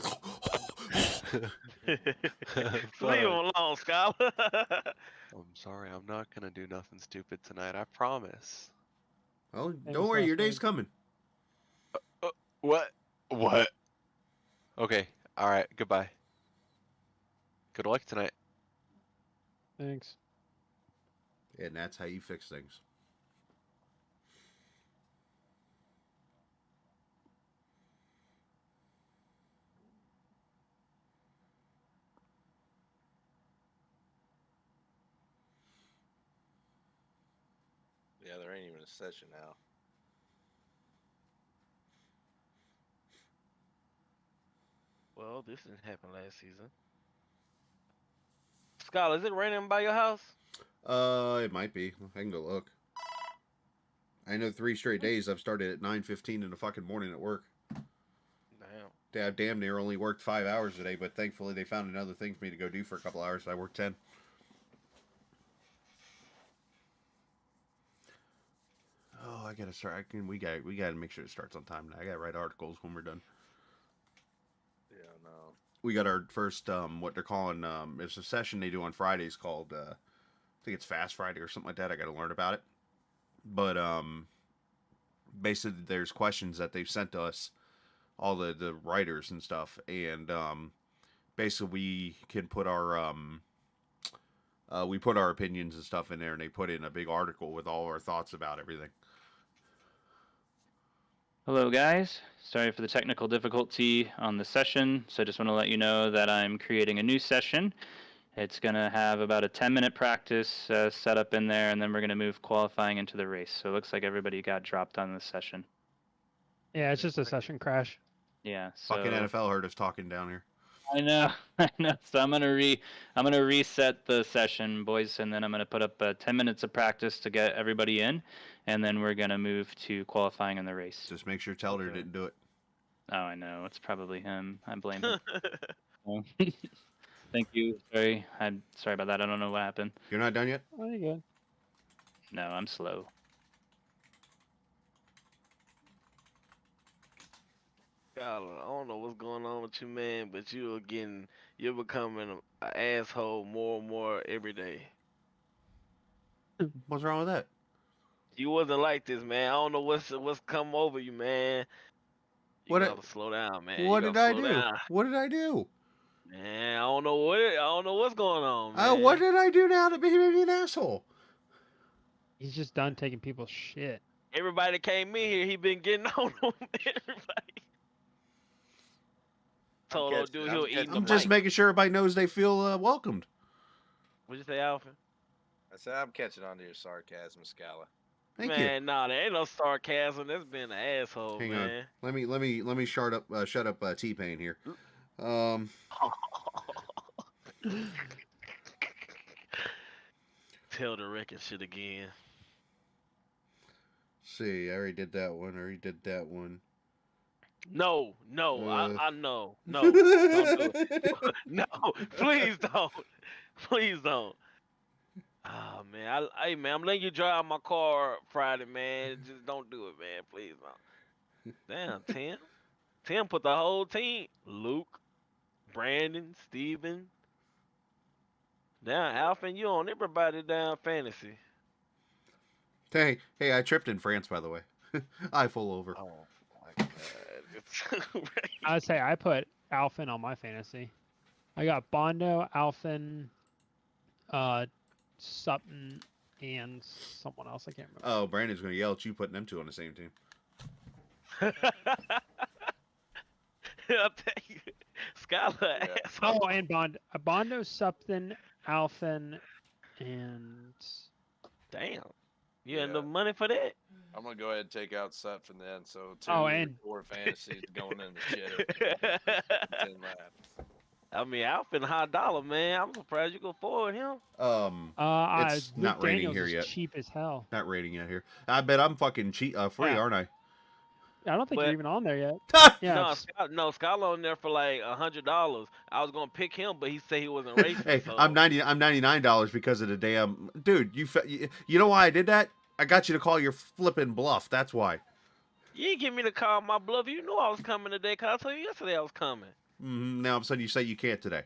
Leave him alone, Scholar. I'm sorry. I'm not gonna do nothing stupid tonight. I promise. Well, Famous don't worry, your last day's words. coming. What? What? Okay. All right. Goodbye. Good luck tonight. Thanks. And that's how you fix things. Yeah, there ain't even a session now. Well, this didn't happen last season. Scholar, is it raining by your house? It might be. I can go look. I know 3 straight days I've started at 9:15 in the fucking morning at work. Damn. Damn near only worked 5 hours today, but thankfully they found another thing for me to go do for a couple hours, so I worked 10. Oh, I gotta start. We gotta make sure it starts on time. I gotta write articles when we're done. Yeah, no. We got our first what they're calling it's a session they do on Fridays called I think it's Fast Friday or something like that. I got to learn about it. But basically there's questions that they've sent to us, all the writers and stuff, and basically we can put our opinions and stuff in there, and they put in a big article with all our thoughts about everything. Hello guys, sorry for the technical difficulty on the session, so I just want to let you know that I'm creating a new session. It's going to have about a 10-minute practice set up in there, and then we're going to move qualifying into the race. So it looks like everybody got dropped on the session. Yeah, it's just a session crash. Yeah, so Fucking NFL heard us talking down here. I know. So I'm gonna reset the session, boys, and then I'm gonna put up 10 minutes of practice to get everybody in, and then we're gonna move to qualifying in the race. Just make sure Telder Okay. didn't do it. Oh, I know. It's probably him. I blame him. So, thank you. I'm sorry about that. I don't know what happened. You're not done yet? Oh, you're good. No, I'm slow. Scholar, I don't know what's going on with you, man, but you're becoming an asshole more and more every day. What's wrong with that? You wasn't like this, man. I don't know what's come over you, man. You What gotta slow down, man. What You did gotta I slow do? down. What did I do? Man, I don't know what's going on, man. What did I do now to be an asshole? He's just done taking people's shit. Everybody that came in here, he been getting on them. Everybody. Told old dude he'll eat the I'm just mic. making sure everybody knows they feel welcomed. What'd you say, Alvin? I said I'm catching on to your sarcasm, Scala. Thank Man, nah, there ain't no sarcasm. That's been an asshole, Hang man. on. Let me shut up T-Pain here. Tell the record shit again. See, I already did that one. No, Uh. I know. No, don't do it. No, please don't. Please don't. Oh man, man, I'm letting you drive my car Friday, man. Just don't do it, man. Please don't. Damn, Tim put the whole team. Luke, Brandon, Steven. Damn, Alvin, you on everybody down fantasy. Hey, I tripped in France, by the way. I full over. Oh my god. I'd say I put Alfin on my fantasy. I got Bondo, Alfin, Sutton, and someone else. I can't remember. Oh, Brandon's gonna yell at you putting them two on the same team. I'll tell you, Skylar asshole. Oh, and Bondo, Sutton, Alfin, and Damn, you had Yeah. no money for that. I'm gonna go ahead and take out Sutphin then. So and 4 fantasies going in the shit. 10 left. I mean, Alvin high dollar, man. I'm surprised you could afford him. It's Luke not raining Daniels here is yet. cheap as hell. Not rating yet here. I bet I'm fucking free, Yeah. aren't I? I don't think But- you're even on there yet. Yeah. No, it's- Scott on there for like $100. I was gonna pick him, but he said he wasn't racing. Hey, so. I'm $99 because of the damn dude. You know why I did that? I got you to call your flipping bluff. That's why. You didn't get me to call my bluff. You knew I was coming today, cause I told you yesterday I was coming. Now all of a sudden you say you can't today.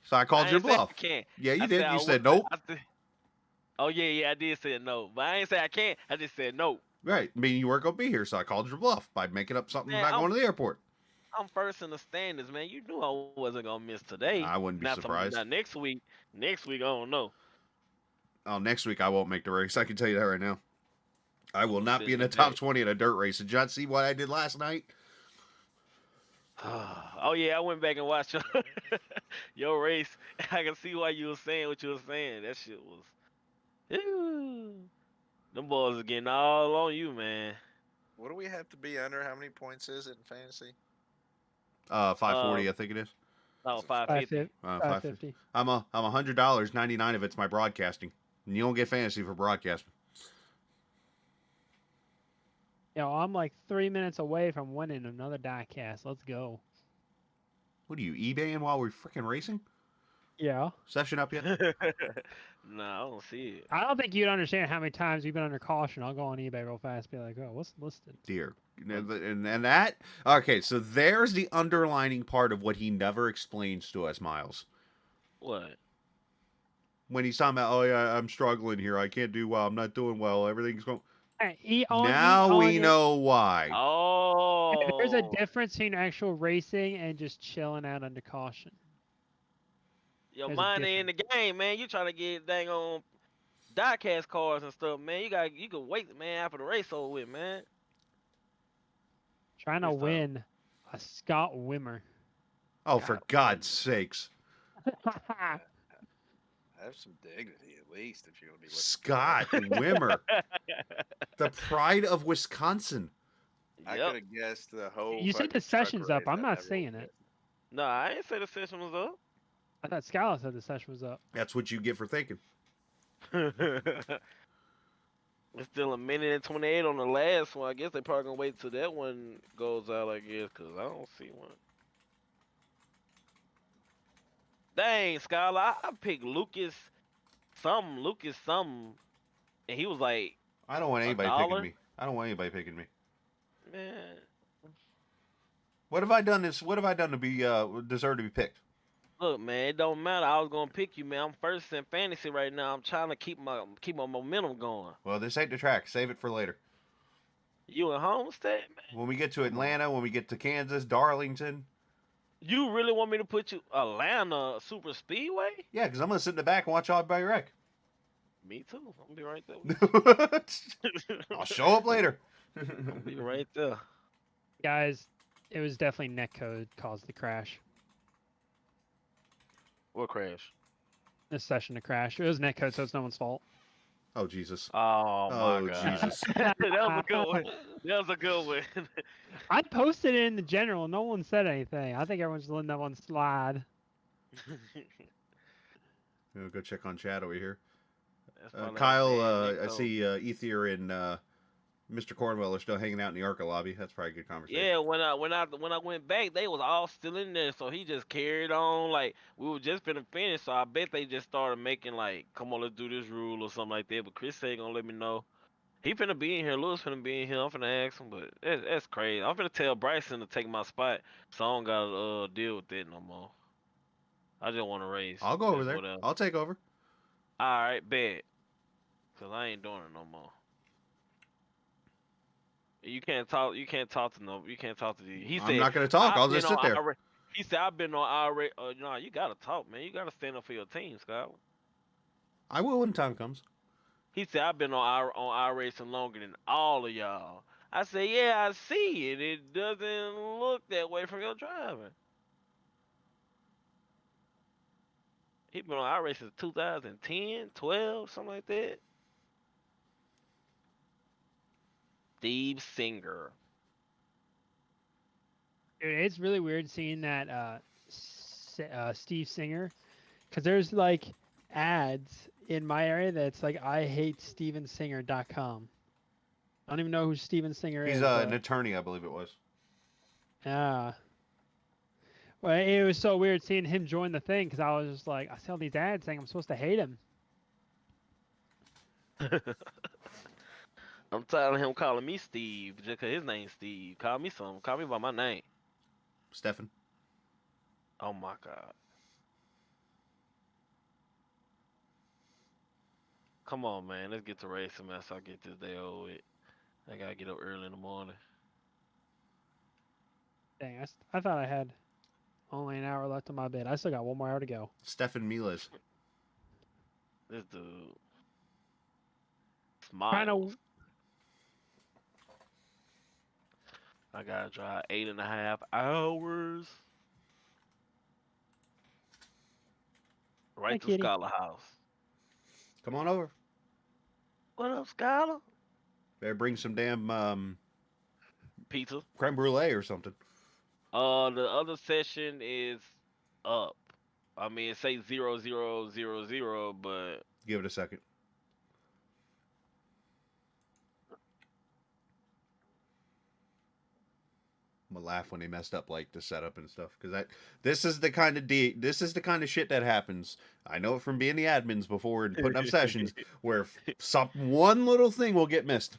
So I called I your ain't say I bluff. can't. Yeah, you I did. I You would- said nope. Oh yeah, I did say no, but I ain't say I can't. I just said no. Right. Meaning you weren't gonna be here, so I called your bluff by making up something Man, about going to the airport. I'm first in the standings, man. You knew I wasn't gonna miss today. I wouldn't be Not surprised. Not next week. Next week, I don't know. Oh, next week I won't make the race. I can tell you that right now. I will not be in the Today. top 20 in a dirt race. Did you not see what I did last night? Oh yeah, I went back and watched your race. I can see why you were saying what you were saying. That shit was. Ew. Them boys are getting all on you, man. What do we have to be under? How many points is it in fantasy? 540, I think it is. Oh, 550. 550. I'm $100. 99 of it's my broadcasting, and you don't get fantasy for broadcasting. I'm like 3 minutes away from winning another diecast. Let's go. What are you eBaying while we're freaking racing? Yeah. Session up yet? Nah, I don't see it. I don't think you'd understand how many times we've been under caution. I'll go on eBay real fast, be like, oh, what's listed? Dear. And that, okay, so there's the underlining part of what he never explains to us, Miles. What? When he's talking about, oh yeah, I'm struggling here, I can't do well, I'm not doing well, everything's going. Now we know why. Oh. There's a difference between actual racing and just chilling out under caution. Your There's a mind ain't in the game, man. You trying to get dang on diecast cars and stuff, man. You can wait, man, after the race over with, man. Trying to Yes, sir. win a Scott Wimmer. Oh, for God's sakes. Have some dignity at least if you're gonna be with Scott Wimmer. The pride of Wisconsin. I Yep. could have guessed the whole. You said the fucking truck session's up. race. I'm I not never saying would've it. No, I ain't say the session was up. I thought Skylar said the session was up. That's what you get for thinking. It's still a minute and 28 on the last one. I guess they probably gonna wait till that one goes out, I guess, because I don't see one. Dang, Skylar, I picked Lucas something, and he was like, I don't want anybody $1? picking me. I don't want anybody picking me. man, What have I done What have I done to be deserve to be picked? look, man, it don't matter. I was gonna pick you, man. I'm first in fantasy right now. I'm trying to keep my momentum going. Well, this ain't the track. Save it for later. You in Homestead, man? When we get to Atlanta, when we get to Kansas, Darlington. You really want me to put you Atlanta Super Speedway? Yeah, because I'm going to sit in the back and watch everybody wreck. Me too. I'm gonna be right there. I'll show up later. I'll be right there. Guys, it was definitely netcode caused the crash. What crash? This session to crash. It was netcode, so it's no one's fault. Oh, Jesus. Oh Oh, my god. Jesus. That was a good one. That was a good one. I posted it in the general. No one said anything. I think everyone's letting that one slide. We'll go check on chat over here. That's funny how Kyle, bad I Nick see Ether and Mr. Cornwell are still hanging out in the ARCA lobby. That's probably a good conversation. Yeah, when I went back, they was all still in there, so he just carried on like we were just finna finish. So I bet they just started making like, come on, let's do this rule or something like that. But Chris ain't gonna let me know. He finna be in here. Lewis finna be in here. I'm finna ask him, but that's crazy. I'm finna tell Bryson to take my spot, so I don't gotta deal with that no more. I just want to race. I'll go over That's there. whatever. I'll take over. All right, bet. Cause I ain't doing it no more. You can't talk. You can't talk to no. You can't talk to these. He I'm said, not going to talk. I'll "I've just been sit on there. IRA." He said, "I've been on IRA." No, you gotta talk, man. You gotta stand up for your team, Scott. I will when time comes. He said, "I've been on iRacing longer than all of y'all." I said, "Yeah, I see it. It doesn't look that way from your driving." He been on iRacing since 2010, 12, something like that. Steve Singer. Dude, it's really weird seeing that Steve Singer, because there's like ads in my area that's like IHateStevenSinger.com. I don't even know who Steven Singer He's is. an but- attorney, I believe it was. Yeah. Well, it was so weird seeing him join the thing because I was just like, I see all these ads saying I'm supposed to hate him. I'm tired of him calling me Steve just 'cause his name's Steve. Call me something. Call me by my name. Stefan. Oh my god. Come on, man. Let's get to racing, man. So I get this day over with. I gotta get up early in the morning. Dang, I thought I had only an hour left on my bid. I still got 1 more hour to go. Stefan Miles. This dude. Trying Smiles. to, I gotta drive 8.5 hours. Right Hi, to kitty. Scholar House. Come on over. What up, Scholar? Better bring some damn Pizza. creme brulee or something. The other session is up. I mean, it says 0000, but Give it a second. I'm gonna laugh when they messed up like the setup and stuff because this is the kind of shit that happens. I know it from being the admins before and putting up sessions where one little thing will get missed,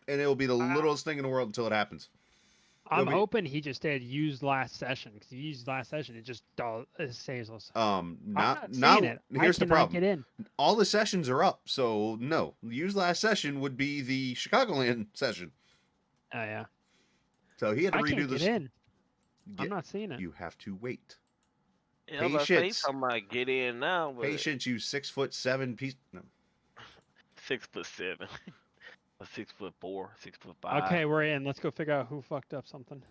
and it will be the littlest thing in the world until it happens. I'm It'll be- hoping he just did use last session because if he used last session, it just saves us. Now seeing it. here's I the cannot problem. Get in. All the sessions are up, so no. Use last session would be the Chicagoland session. Oh yeah. So he had to I redo can't this. get in. I'm Get- not seeing it. You have to wait. yeah, I'm about to say, he's Patience. talking about get in now, but Patience, you 6'7" piece. No. 6'7", or 6'4", 6'5". Okay, we're in. Let's go figure out who fucked up something.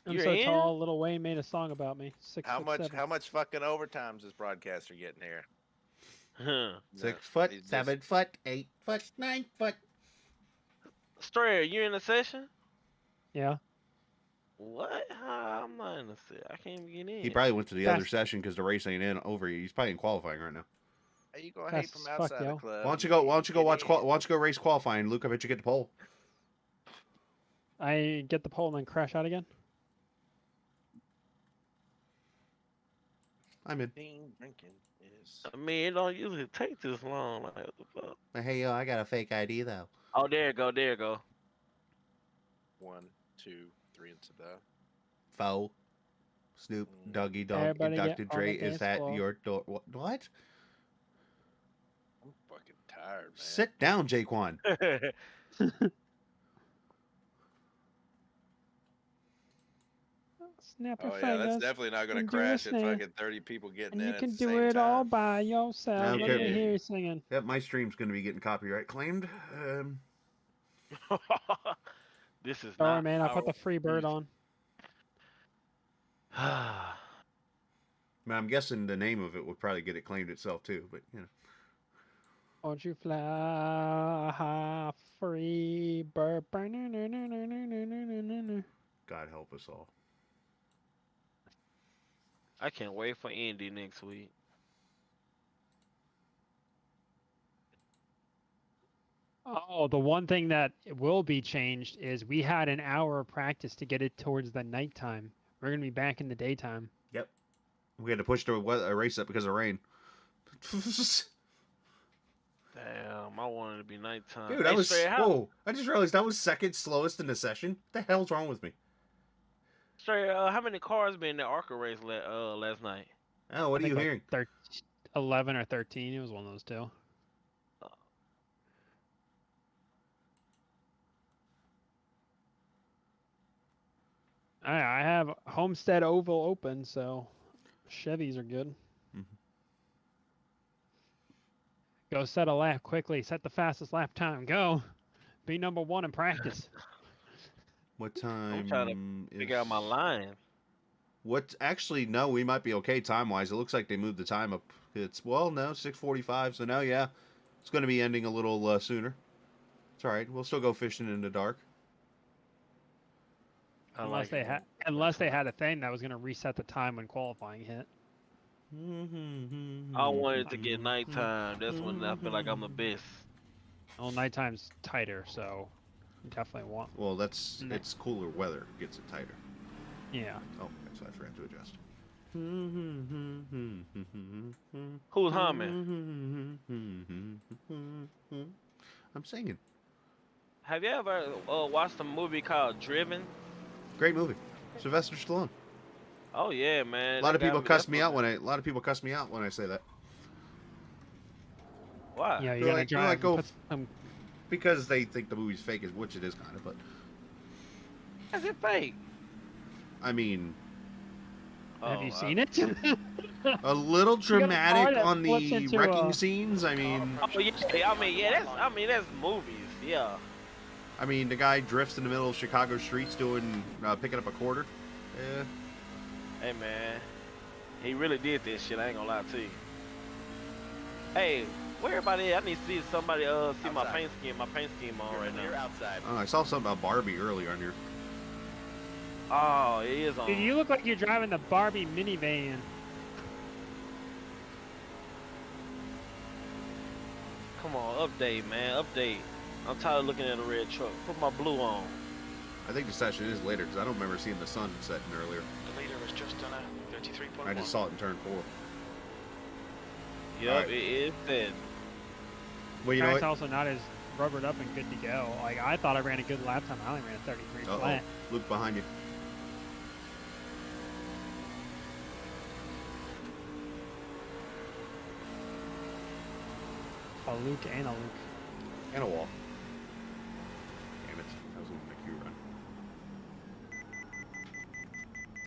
I'm You're so in? tall. Little Wayne made a song about me. 6'7". How much fucking overtime is this broadcaster getting here? Huh. 6 foot, he's just- 7 foot, 8 foot, 9 foot. Strayer, you in the session? Yeah. What? How I'm not in the session. I can't even get in. He probably went to the other Fast. session because the race ain't in over you. He's probably in qualifying right now. How you gonna hate Fast from as fuck, outside yo. the club? Why don't you go? Why don't you go Get watch? in. Why don't you go race qualifying? Luke, I bet you get the pole. I get the pole and then crash out again. I'm in. Drinking is. I mean, it don't usually take this long. Like, what the fuck? Hey yo, I got a fake ID though. Oh, there you go. There you go. 1, 2, 3 into the. Foe. Snoop, Dougie Dog, Everybody and get Dr. on Dre. the Is dance that floor. your door? What? I'm fucking tired, man. Sit down, Jaquan. Snap your Oh yeah, that's fingers. definitely not gonna and do a crash at snare. fucking 30 people getting And in you at can the do same it all time. by yourself. Let Okay. me hear you singing. Yep, my stream's gonna be getting copyright claimed. This is Sorry, not. man. I put the our free bird on. Man, I'm guessing the name of it would probably get it claimed itself too, but you know. Won't you fly free bird? God help us all. I can't wait for Indy next week. Oh, the one thing that will be changed is we had an hour of practice to get it towards the nighttime. We're gonna be back in the daytime. Yep. We had to push the race up because of rain. Damn, I wanted it to be nighttime. Dude, that was Stray, how, whoa! I just realized that was second slowest in the session. What the hell's wrong with me? Stray, how many cars been in the ARCA race last night? Oh, what I are you think, hearing? 11 or 13. It was one of those two. I have Homestead Oval open, so Chevys are good. Mhm. Go set a lap quickly. Set the fastest lap time. Go. Be number 1 in practice. What time? I'm trying to figure out my line. What? Actually, no. We might be okay time wise. It looks like they moved the time up. It's no 6:45. So now, yeah, it's going to be ending a little sooner. It's all right. We'll still go fishing in the dark. I Unless like they it. had, unless they had a thing that was gonna reset the time when qualifying hit. I wanted to get nighttime. That's when I feel like I'm the best. Well, nighttime's tighter, so you definitely want. Well, that's Mm. it's cooler weather gets it tighter. Yeah. Oh, so I forgot to adjust. Who's humming? I'm singing. Have you ever watched a movie called Driven? Great movie. Sylvester Stallone. Oh yeah, man. A lot that of people guy- cuss that's me what- out when I say that. Why? Yeah, you They're gotta like- they're drive. like, go put some- Because they think the movie's fake, which it is kind of, but Is it fake? I mean, Have Oh, you I- seen it? a little got a car dramatic that on flips the into wrecking a- scenes. I mean, Oh yeah, that's movies. Yeah. I mean, the guy drifts in the middle of Chicago streets doing picking up a quarter. Yeah. Hey man, he really did this shit. I ain't gonna lie to you. Hey, where everybody at? I need to see somebody see my Outside. paint scheme. My paint scheme on right You're now. outside. Oh, I saw something about Barbie earlier on here. Oh, it is on. Dude, you look like you're driving the Barbie minivan. Come on, update, man, update. I'm tired of looking at a red truck. Put my blue on. I think the session is later because I don't remember seeing the sun setting earlier. The leader has just done a 33.1. I just saw it in turn 4. Yep, Alright. it is said. Well, you know Track's what? also not as rubbered up and good to go. Like I thought I ran a good lap time. I only ran a 33 Uh-oh. flat. Luke behind you. A Luke and a Luke. And a wall. Damn it. I was going to make you run.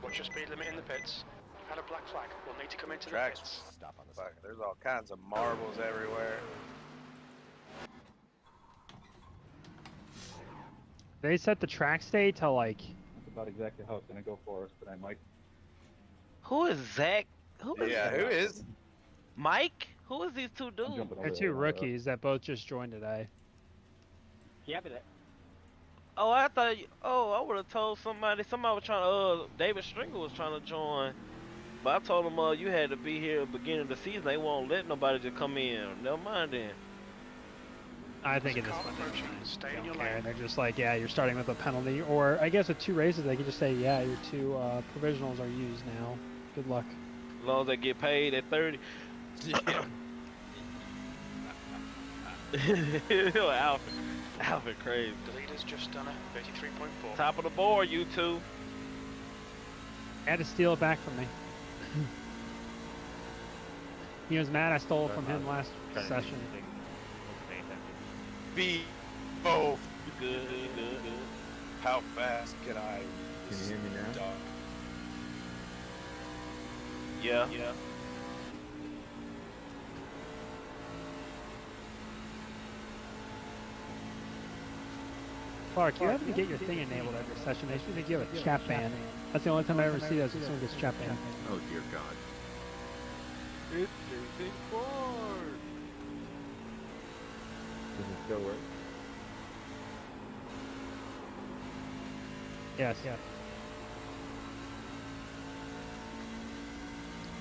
Watch your speed limit in the pits. And a black flag. We'll need to come into the Tracks. pits. Stop on the Fuck, there's all kinds of marbles everywhere. They set the track stay to like That's about exactly how it's gonna go for us today, Mike. Who is Zach? Who is Yeah, who is? Mike? Who is these two dudes? jumping they're over two there, rookies that both just joined today. Oh, I thought. I would have told somebody. Somebody was trying to. David Stringer was trying to join, but I told him you had to be here at the beginning of the season. They won't let nobody to come in. Never mind then. I think in There's this a car one approaching. Stay they in your don't care. lane. They're just like, yeah, you're starting with a penalty, or I guess with 2 races they could just say, yeah, your 2 provisionals are used now. Good luck. As long as they get paid at 30. Alfred crazy. The leader's just done a 33.4. Top of the board, you two. Had to steal it back from me. He was mad I stole it from him last session. V. Oh, Good, good. how fast can I? Can you hear me now? Dog. Yeah. Clark, you have to get your thing enabled every session. They should give a chat ban. That's the only time I ever see that, is when someone gets chat banned. Oh, dear God. It's Jason Ford. Does it still work? Yes, yeah.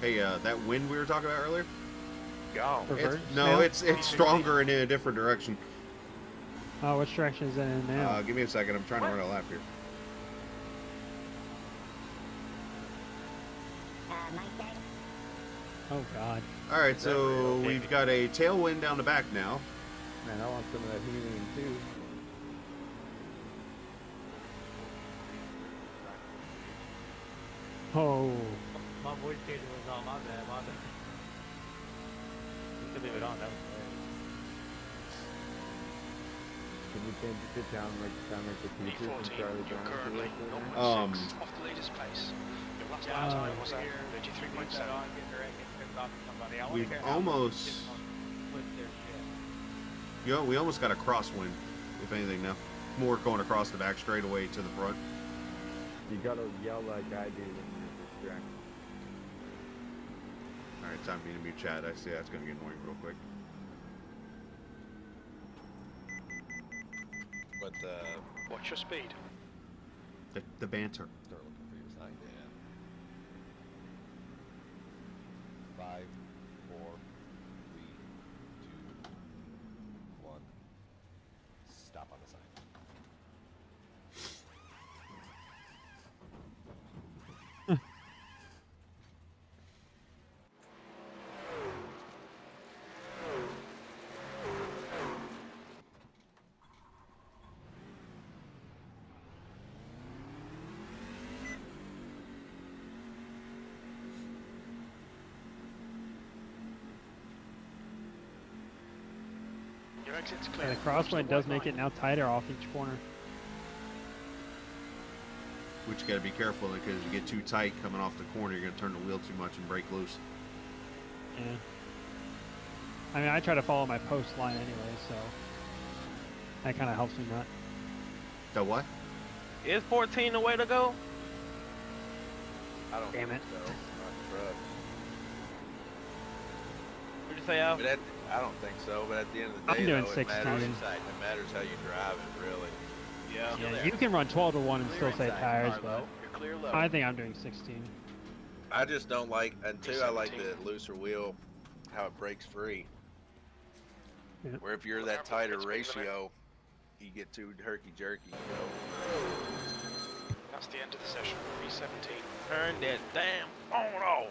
Hey, that wind we were talking about earlier? Gone. Reverse No, now? it's stronger and in a different direction. Oh, which direction is it in now? Give me a second. I'm trying to run a lap here. Oh God. All right, so we've got a tailwind down the back now. Man, I want some of that helium too. Oh. My voice changer was on. My bad. You can leave it on. That was Can you change it to sound like the teachers and E14, Charlie you're Brown? currently Um, 0.6 off the leader's pace. Your last lap time was at 33.7. We've almost, we almost got a crosswind, if anything now. More going across the back straightaway to the front. You gotta yell like I do when you're distracted. All right, time for me to mute chat. I see that's going to get annoying real quick. But Watch your speed. The banter. Start looking for your sign, Dan. 5, 4, 3, 2, 1. Stop on the sign. Your exit's clear. And the Watch crosswind the does white make it line. now tighter off each corner. Which you got to be careful because you get too tight coming off the corner, you're going to turn the wheel too much and break loose. Yeah. I mean, I try to follow my post line anyway, so that kind of helps me not. The what? Is 14 the way to go? I don't Damn think it. so. Not trucks. What'd you say, Al? But I don't think so. But at the end of the I'm day, doing though, it 16. matters. It matters how you drive it, really. Yeah. Yeah, you can run 12 to 1 and still Clear say inside, tires, Carlo. but You're clear low. I think I'm doing 16. I just don't like, and two, I like the 17. looser wheel, how it breaks free. Yeah. Where if you're Well, that careful, tighter it's speed limit. ratio, you get too herky-jerky, you know. That's the end of the session. B17. Turn that damn phone off.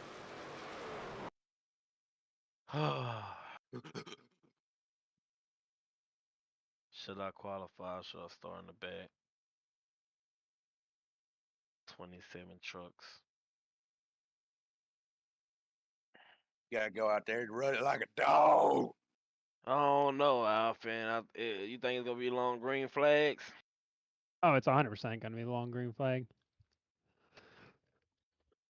Should I qualify or should I start in the back? 27 trucks. You gotta go out there and run it like a dog. I don't know, Alfin. You think it's gonna be long green flags? Oh, it's 100% going to be the long green flag.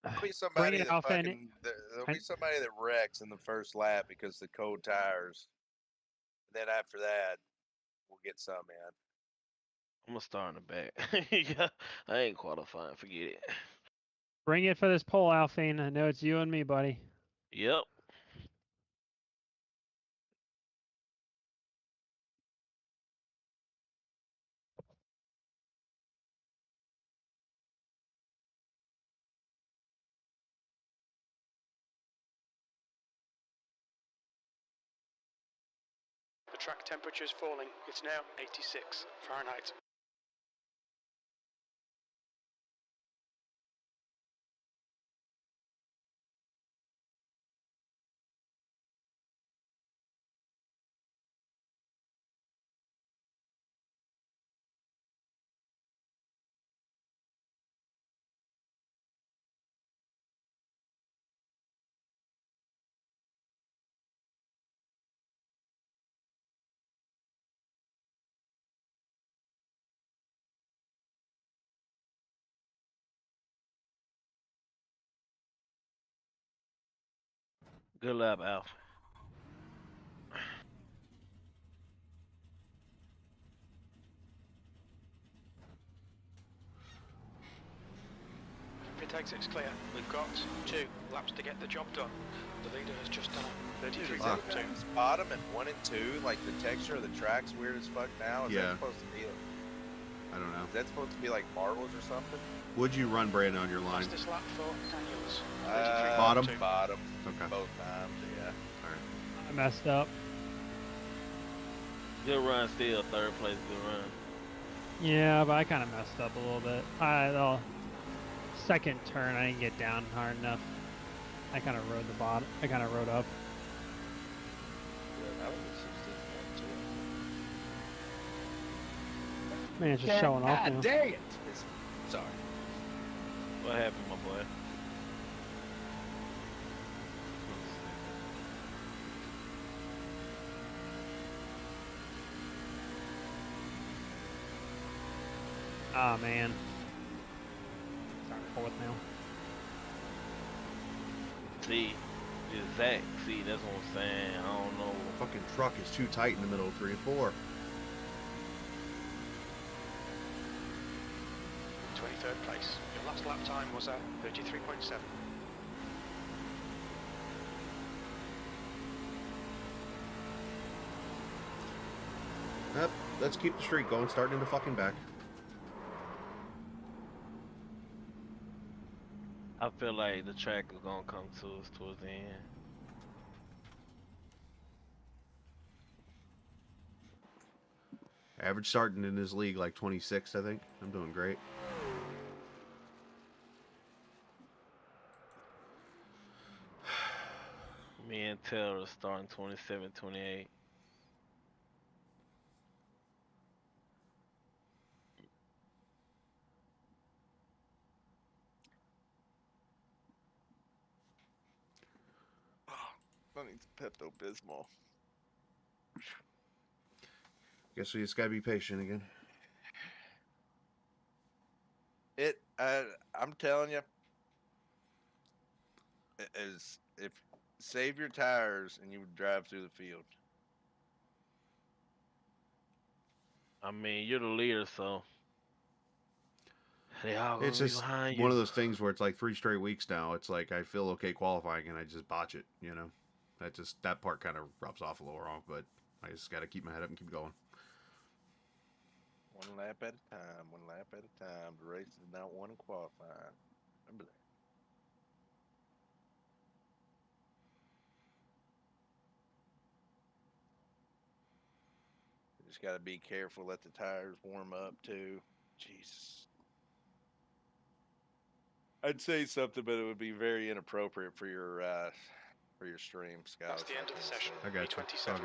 There'll be somebody it that off, and fucking, there'll be somebody that wrecks in the first lap because of the cold tires. Then after that, we'll get some in. I'm gonna start in the back. Yeah, I ain't qualifying. Forget it. Bring it for this pole, Alphine. I know it's you and me, buddy. Yep. The track temperature is falling. It's now 86 Fahrenheit. Good lap, Alf. Pit exit's clear. We've got 2 laps to get the job done. The leader has just done a 33.2. Spot them at 1 and 2, like the texture of the track's weird as fuck now. Is Yeah. that supposed to be? I don't know. Is that supposed to be like marbles or something? Would you run Brandon on your line? Fastest lap for Daniels. Bottom? 33.2. Bottom. Okay. Both times, yeah. I messed up. Good run still. Third place, good run. Yeah, but I kind of messed up a little bit. The second turn, I didn't get down hard enough. I kind of rode the bottom. I kind of rode up. Yeah, that was a 16.2. Man, it's just showing off now. Dang it! Sorry. What happened, my boy? Ah, man. Starting fourth now. See, exact. See, that's what I'm saying. I don't know. Fucking truck is too tight in the middle of 3 and 4. 23rd place. Your last lap time was at 33.7. Yep, let's keep the streak going, starting in the fucking back. I feel like the track is gonna come to us towards the end. Average starting in this league like 26, I think. I'm doing great. Me and Taylor are starting 27, 28. I need some Pepto-Bismol. Guess we just gotta be patient again. I'm telling you, is if save your tires and you would drive through the field. I mean, you're the leader, so they all gonna It's be just behind one you. of those things where it's like 3 straight weeks now. It's like I feel okay qualifying and I just botch it, you know? That part kind of rubs off a little wrong, but I just got to keep my head up and keep going. One lap at a time, one lap at a time. The race is not won in qualifying. Remember that. You just got to be careful. Let the tires warm up too. Jesus. I'd say something, but it would be very inappropriate for your stream, Scout. That's the end of the session. I got you. It's all B27.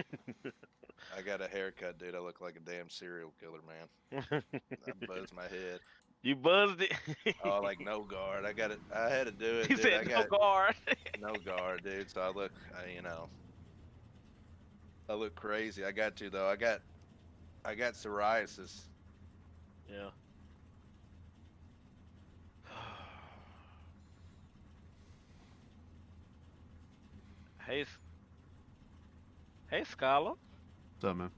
good. I got a haircut, dude. I look like a damn serial killer, man. I buzzed my head. You buzzed it. Oh, like no guard. I got it. I had to do it. He dude. said I no got guard. no guard, dude. So I look, I look crazy. I got to though. I got psoriasis. Yeah. Hey, Scholar. What's up, man?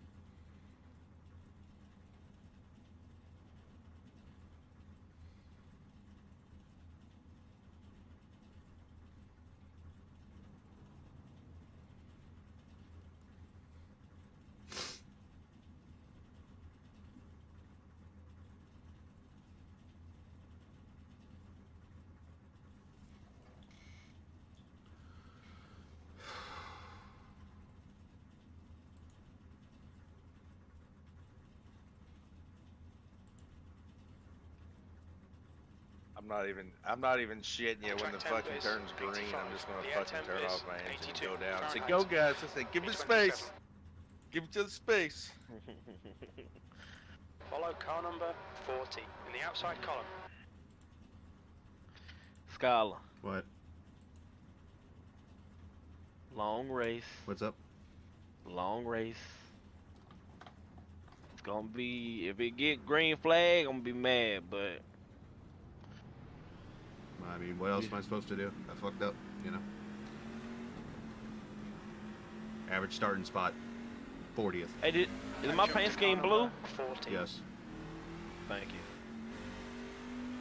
I'm not even shitting you when the fucking turns green. I'm just gonna fucking turn off my engine and go down. Say, go guys. I say, give it space. Give it to the space. Follow car number 40 in the outside column. Scholar. What? Long race. What's up? Long race. It's gonna be, if it get green flag, I'm gonna be mad, but I mean, what else am I supposed to do? I fucked up, you know? Average starting spot, 40th. hey, is my paint scheme blue? 40. Yes. Thank you.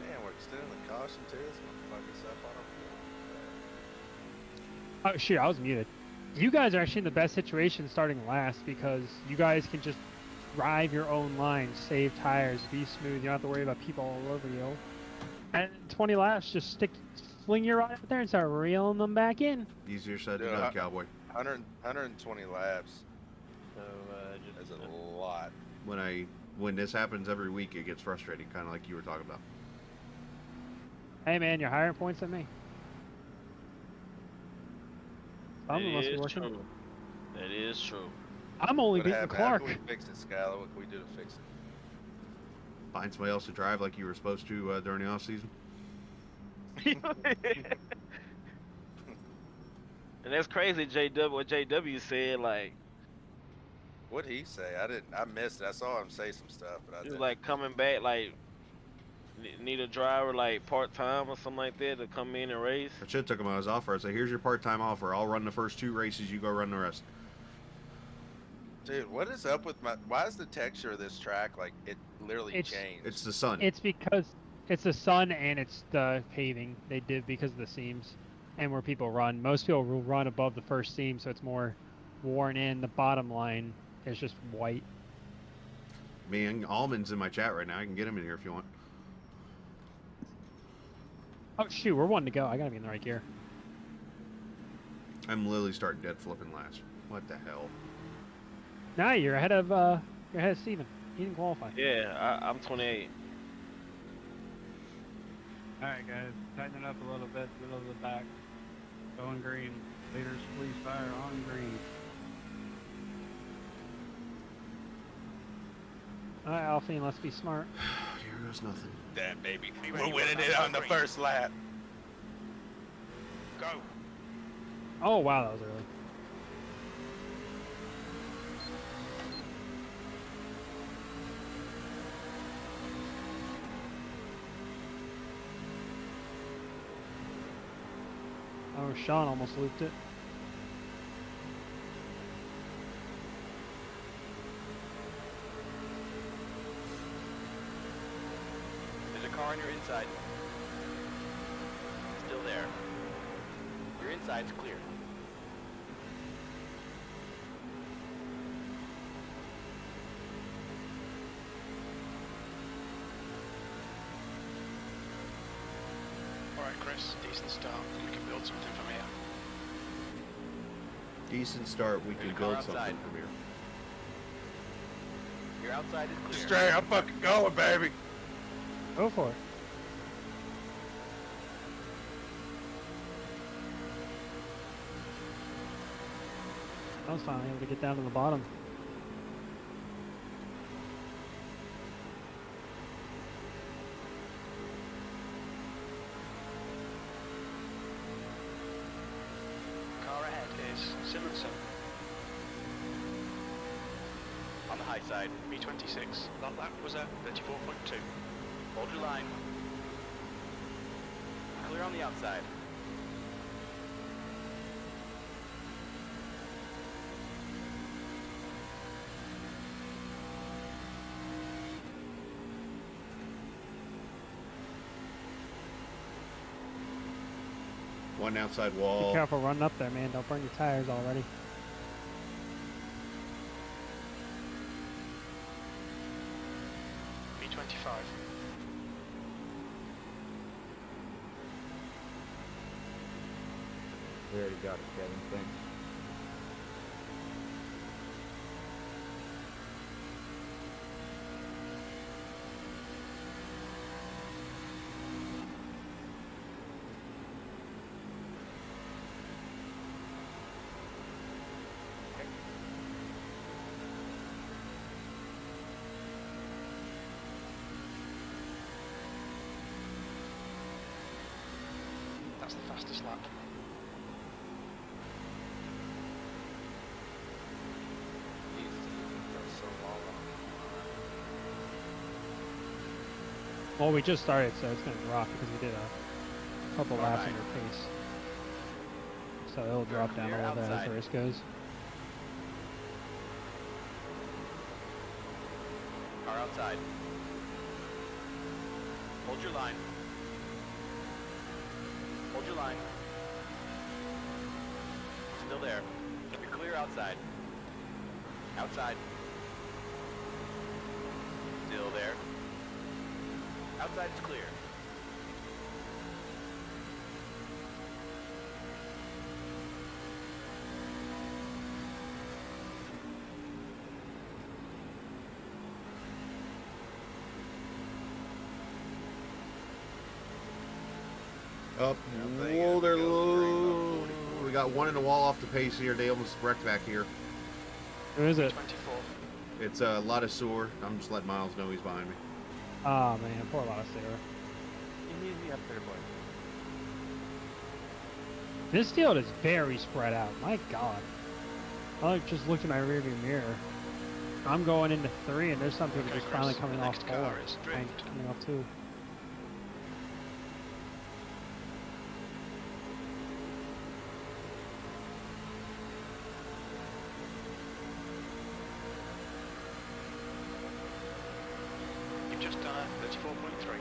Man, we're still in the caution too. It's gonna fuck us up on our field. Oh shoot, I was muted. You guys are actually in the best situation starting last because you guys can just drive your own lines, save tires, be smooth. You don't have to worry about people all over you. And 20 laps, just fling your rod out there and start reeling them back in. Easier said than Yeah, done, cowboy. 120 laps. So, That's a lot. When this happens every week, it gets frustrating, kind of like you were talking about. Hey man, you're higher points than me. Something must be working. True. That is true. I'm only What beating happened? Clark. How can we fix it, Skylar? What can we do to fix it? Find somebody else to drive like you were supposed to during the off season. And that's crazy, JW. What JW said, like, What'd he say? I missed it. I saw him say some stuff, but I he was didn't. like coming back, like, need a driver, like, part-time or something like that to come in and race. I should have took him on his offer. I said, here's your part-time offer. I'll run the first 2 races. You go run the rest. Dude, what is up with my? Why is the texture of this track like it literally changed? It's the sun. It's because it's the sun and it's the paving they did because of the seams and where people run. Most people will run above the first seam, so it's more worn in. The bottom line is just white. Man, Almond's in my chat right now. I can get him in here if you want. Oh shoot, we're one to go. I gotta be in the right gear. I'm literally starting dead flipping last. What the hell? Nah, you're ahead of Steven. He didn't qualify. Yeah, I'm 28. Alright guys, tighten it up a little bit, middle of the back. Going green. Leaders, please fire on green. Alright, Alfie, let's be smart. Here goes nothing. Damn, baby. Be We're ready winning with it that on the green. first lap. Go. Oh wow, that was early. Oh, Sean almost looped it. There's a car on your inside. Still there. Your inside's clear. Alright, Chris, decent start. We can build something from here. Decent start. We can There's a car build something outside. from here. Your outside is clear. Straight, I'm fucking going, baby. Go for it. I was finally able to get down to the bottom. Car ahead is Simonson. On the high side. B26. That lap was at 34.2. Hold your line. Clear on the outside. One outside Be wall. careful running up there, man. Don't burn your tires already. B25. We already got it, Kevin. Thanks. That's the fastest lap. Well, we just started, so it's gonna drop because we did a couple laps under pace. So it'll drop down a Clear little bit as outside. the race goes. Car outside. Hold your line. Hold your line. Still there. You're clear outside. Outside. Still there. Outside is clear. Up. Whoa, they're low. We got one in the wall off the pace here. They almost wrecked back here. Who is it? 24. It's a lot of sewer. I'm just letting Miles know he's behind me. Oh man, poor lot of Sarah. You need me up there, boy. This field is very spread out. My God. I like just looked at my rearview mirror. I'm going into 3, and there's some people Okay, just finally Chris, coming the off next 4. car is And Drift. coming off 2. You've just done a 34.3.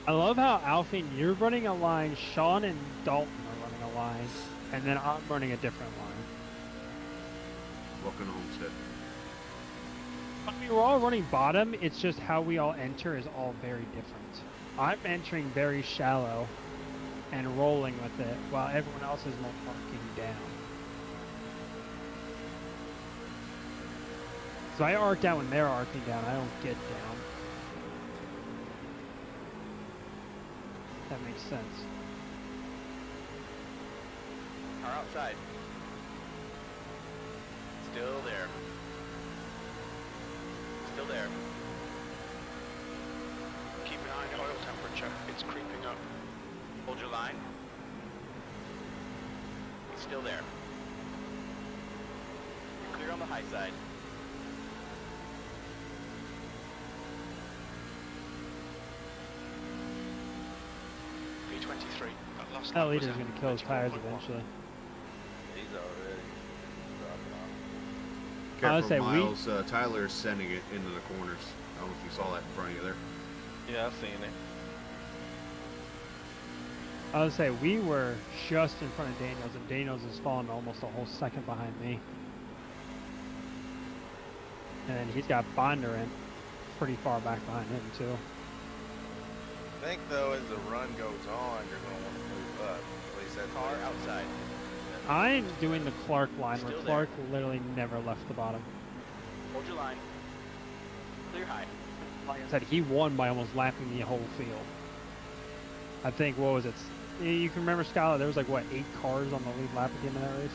I love how Alfie, you're running a line. Sean and Dalton are running a line. and then I'm running a different line. Welcome to Homestead. I mean, we're all running bottom. It's just how we all enter is all very different. I'm entering very shallow and rolling with it, while everyone else is more arcing down. So I arc down when they're arcing down. I don't get down. That makes sense. Car outside. Still there. Still there. Keep an eye on oil temperature. It's creeping up. Hold your line. Still there. You're clear on the high side. V23. That last That lap was leader's a going to kill his tires 34.1. eventually. He's already dropping off. Careful, say Miles. Tyler's sending it into the corners. I don't know if you saw that in front of you there. Yeah, I seen it. I would say we were just in front of Daniels, and Daniels is falling almost a whole second behind me. And he's got Bondurant pretty far back behind him too. I think though, as the run goes on, you're gonna want to move up. At least that's Car outside. I'm doing the Clark line, where Still Clark literally never left the bottom. Hold your line. Clear high. Like I said, he won by almost lapping the whole field. I think, what was it? You can remember, Skylar, there was like, what, 8 cars on the lead lap at the end of that race?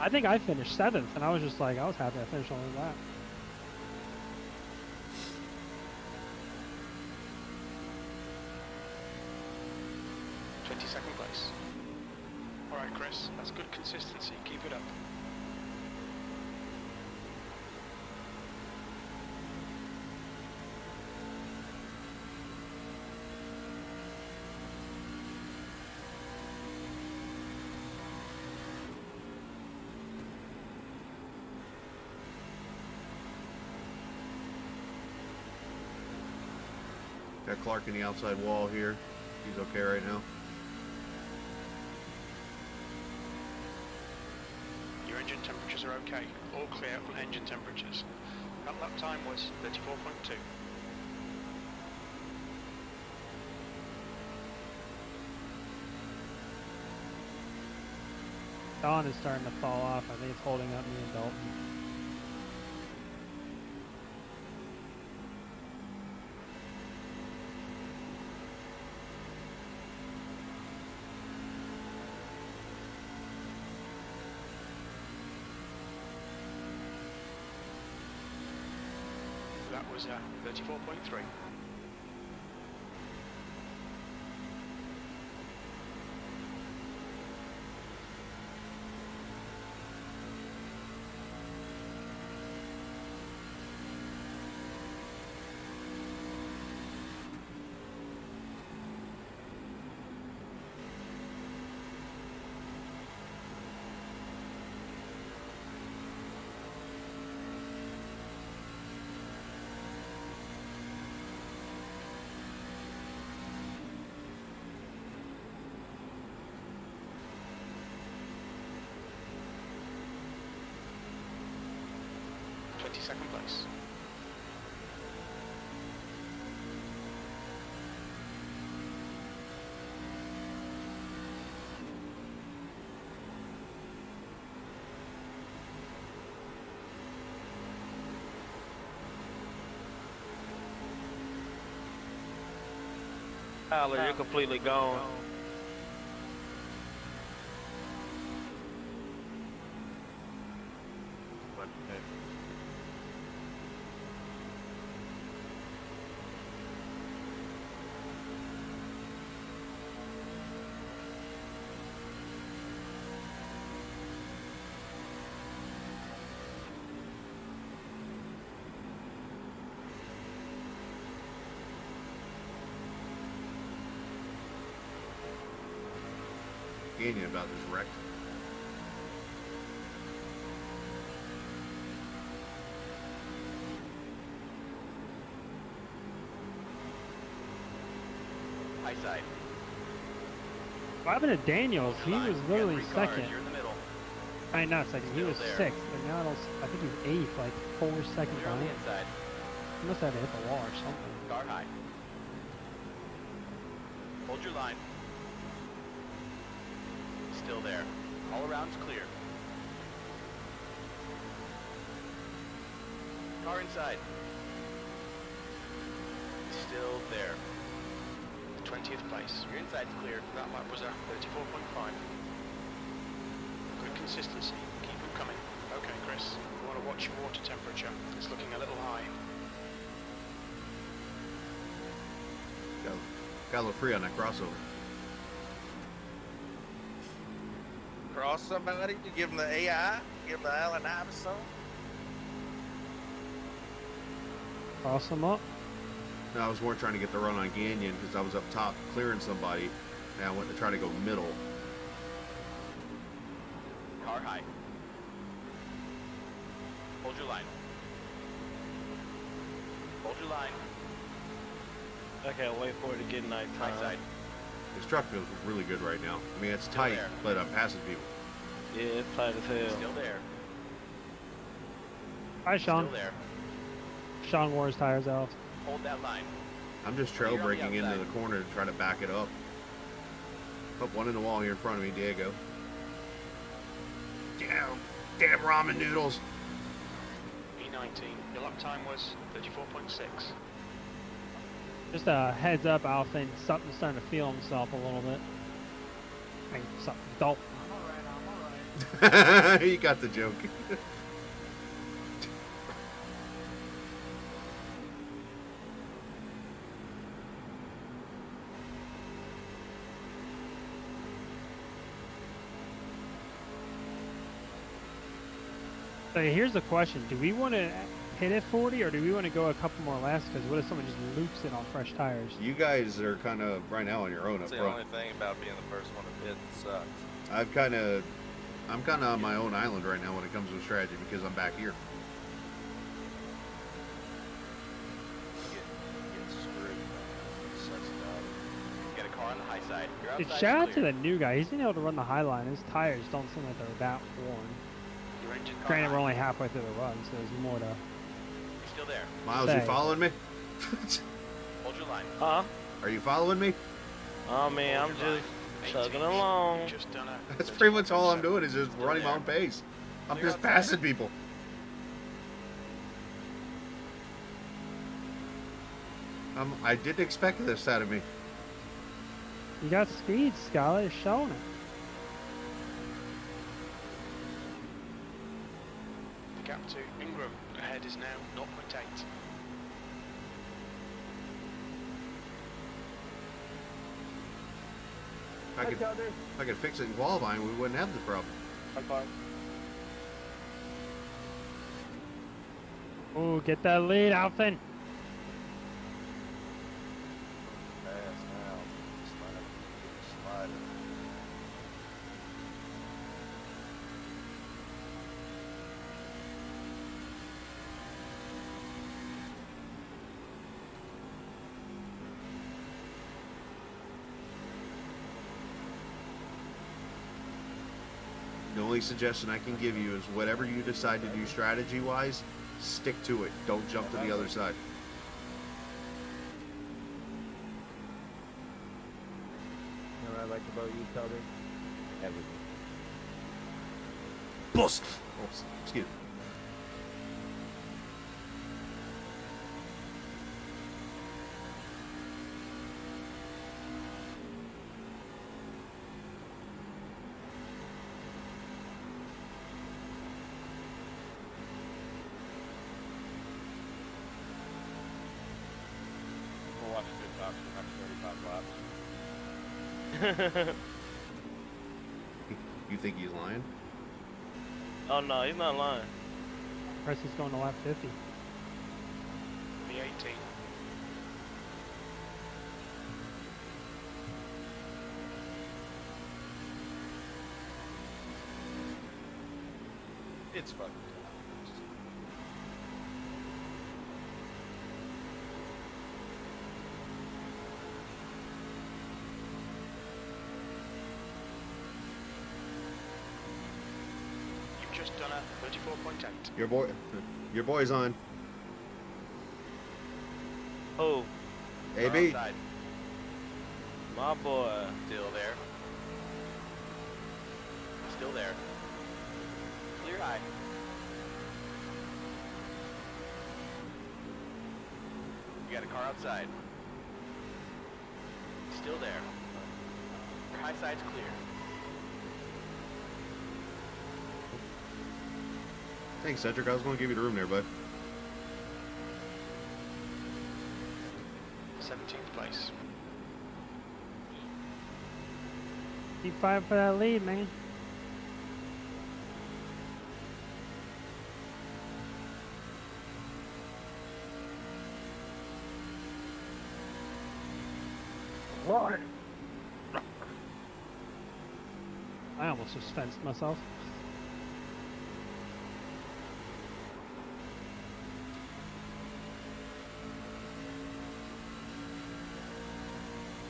I think I finished 7th, and I was just like, I was happy I finished on the lap. Second place. Alright, Chris, that's good consistency. Keep it up. Got Clark in the outside wall here. He's okay right now. Your engine temperatures are okay. All clear on engine temperatures. That lap time was 34.2. Dawn is starting to fall off. I think it's holding up me and Dalton. That was 34.3. Second place. Tyler, you're completely gone. Canyon about this wreck. high side. What happened to Daniels? He was literally Three cars, second. you're in the middle. I mean, not second. He Still was there. sixth, and now I think he's eighth, like 4 seconds Clear on the behind. inside. He must have hit the wall or something. Car high. Hold your line. Still there. All around's clear. Car inside. Still there. 20th place. Your inside's clear. That lap was at 34.5. Good consistency. Keep them coming. Okay, Chris. You want to watch your water temperature. It's looking a little high. Got a little free on that crossover. Cross somebody? You give them the AI? Give them the Allen Iverson? Cross him up. No, I was more trying to get the run on Gagnon because I was up top clearing somebody, and I went to try to go middle. Car high. Hold your line. Hold your line. I can't wait for it to get nighttime. High side. This truck feels really good right now. I mean, it's tight, there. but I'm passing people. Yeah, it's tight as hell. Still there. Hi, Sean. Still there. Sean wore his tires out. Hold that line. I'm just trail You're on the braking into outside. the corner to try to back it up. Put one in the wall here in front of me, Diego. Damn ramen noodles. E19. Your lap time was 34.6. Just a heads up, Alpha, something's starting to feel himself a little bit. I mean, something. Dalton. You got the joke. So here's the question: do we want to hit it 40, or do we want to go a couple more laps? Because what if someone just loops it on fresh tires? You guys are kind of right now on your own up That's the front. only thing about being the first one to hit that sucks. I'm kind of on my own island right now when it comes to strategy because I'm back here. Get screwed. Sucks about it. Get a car on the high side. You're Dude, outside. shout out to clear. the new guy. He's been able to run the high line. His tires don't seem like they're that worn. Your engine car Granted, high. we're only halfway through the run, so there's more to. You're still there. Miles, Say. you following me? Hold your line. Huh? Are you following me? Oh man, I'm Hold your just line. chugging 18. along. You've just done a That's pretty much all I'm 34.7. doing is just Still running my there. own pace. I'm Clear just outside. passing people. I didn't expect this out of me. You got speed, Scarlett. It's showing it. The gap to Ingram ahead is now 0.8. If I could fix it in qualifying, we wouldn't have this problem. Oh, get that lead, Alphin. Fast now. Slider. The only suggestion I can give you is whatever you decide to do strategy-wise, stick to it. Don't jump to the other side. You know what I like about you, Tubby? Everything. Boss! Oh, excuse me. We'll watch this talk for the next 35 laps. You think he's lying? Oh no, he's not lying. Press is going to lap 50. The 18. It's fucking just done a 34.8. Your boy's on. Oh, AB. Outside. my boy. Still there. Still there. Clear high. You got a car outside. Still there. Your high side's clear. Thanks, Cedric. I was going to give you the room there, bud. 17th place. Keep fighting for that lead, man. What? I almost just fenced myself.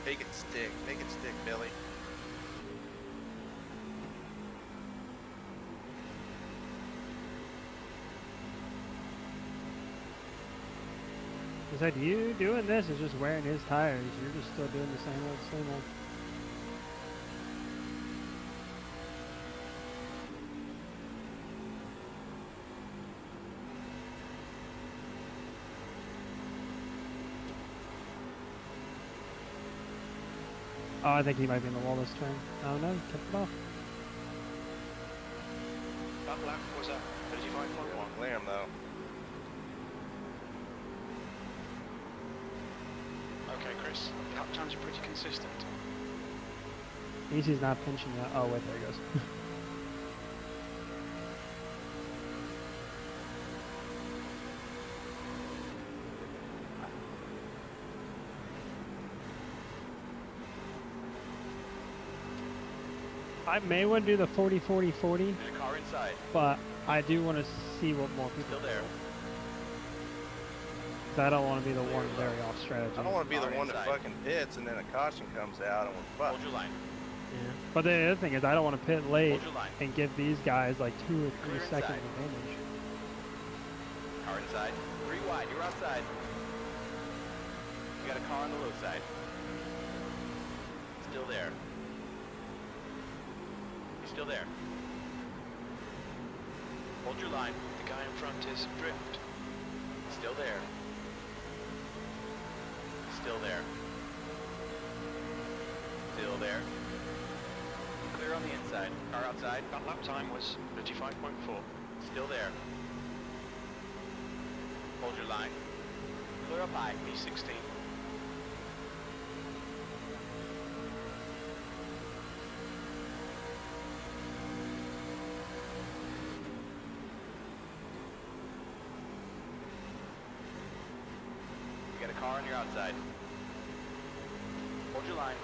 Make it stick. Make it stick, Billy. It's like you doing this is just wearing his tires. You're just still doing the same old. Oh, I think he might be in the wall this turn. Oh no, he kept it off. That lap was at 35.1. Clear him though. Okay, Chris. Lap times are pretty consistent. Easy's not pinching yet. Oh wait, there he goes. I may want to do the 40-40-40, And a car inside. but I do want to see what more people Still there. do. 'Cause I don't want to be the one very off strategy. I don't want to be the Car one that inside. fucking pits and then a caution comes out and we're Hold fucked. your line. Yeah. But the other thing is I don't want to pit late Hold your line. and give these guys like 2 or 3 Clear seconds inside. advantage. Car inside. 3 wide. You're outside. You got a car on the low side. Still there. He's still there. Hold your line. The guy in front is drift. Still there. Still there. Still there. Clear on the inside. Car outside. That lap time was 35.4. Still there. Hold your line. Clear up high. P16. You got a car on your outside. Hold your line.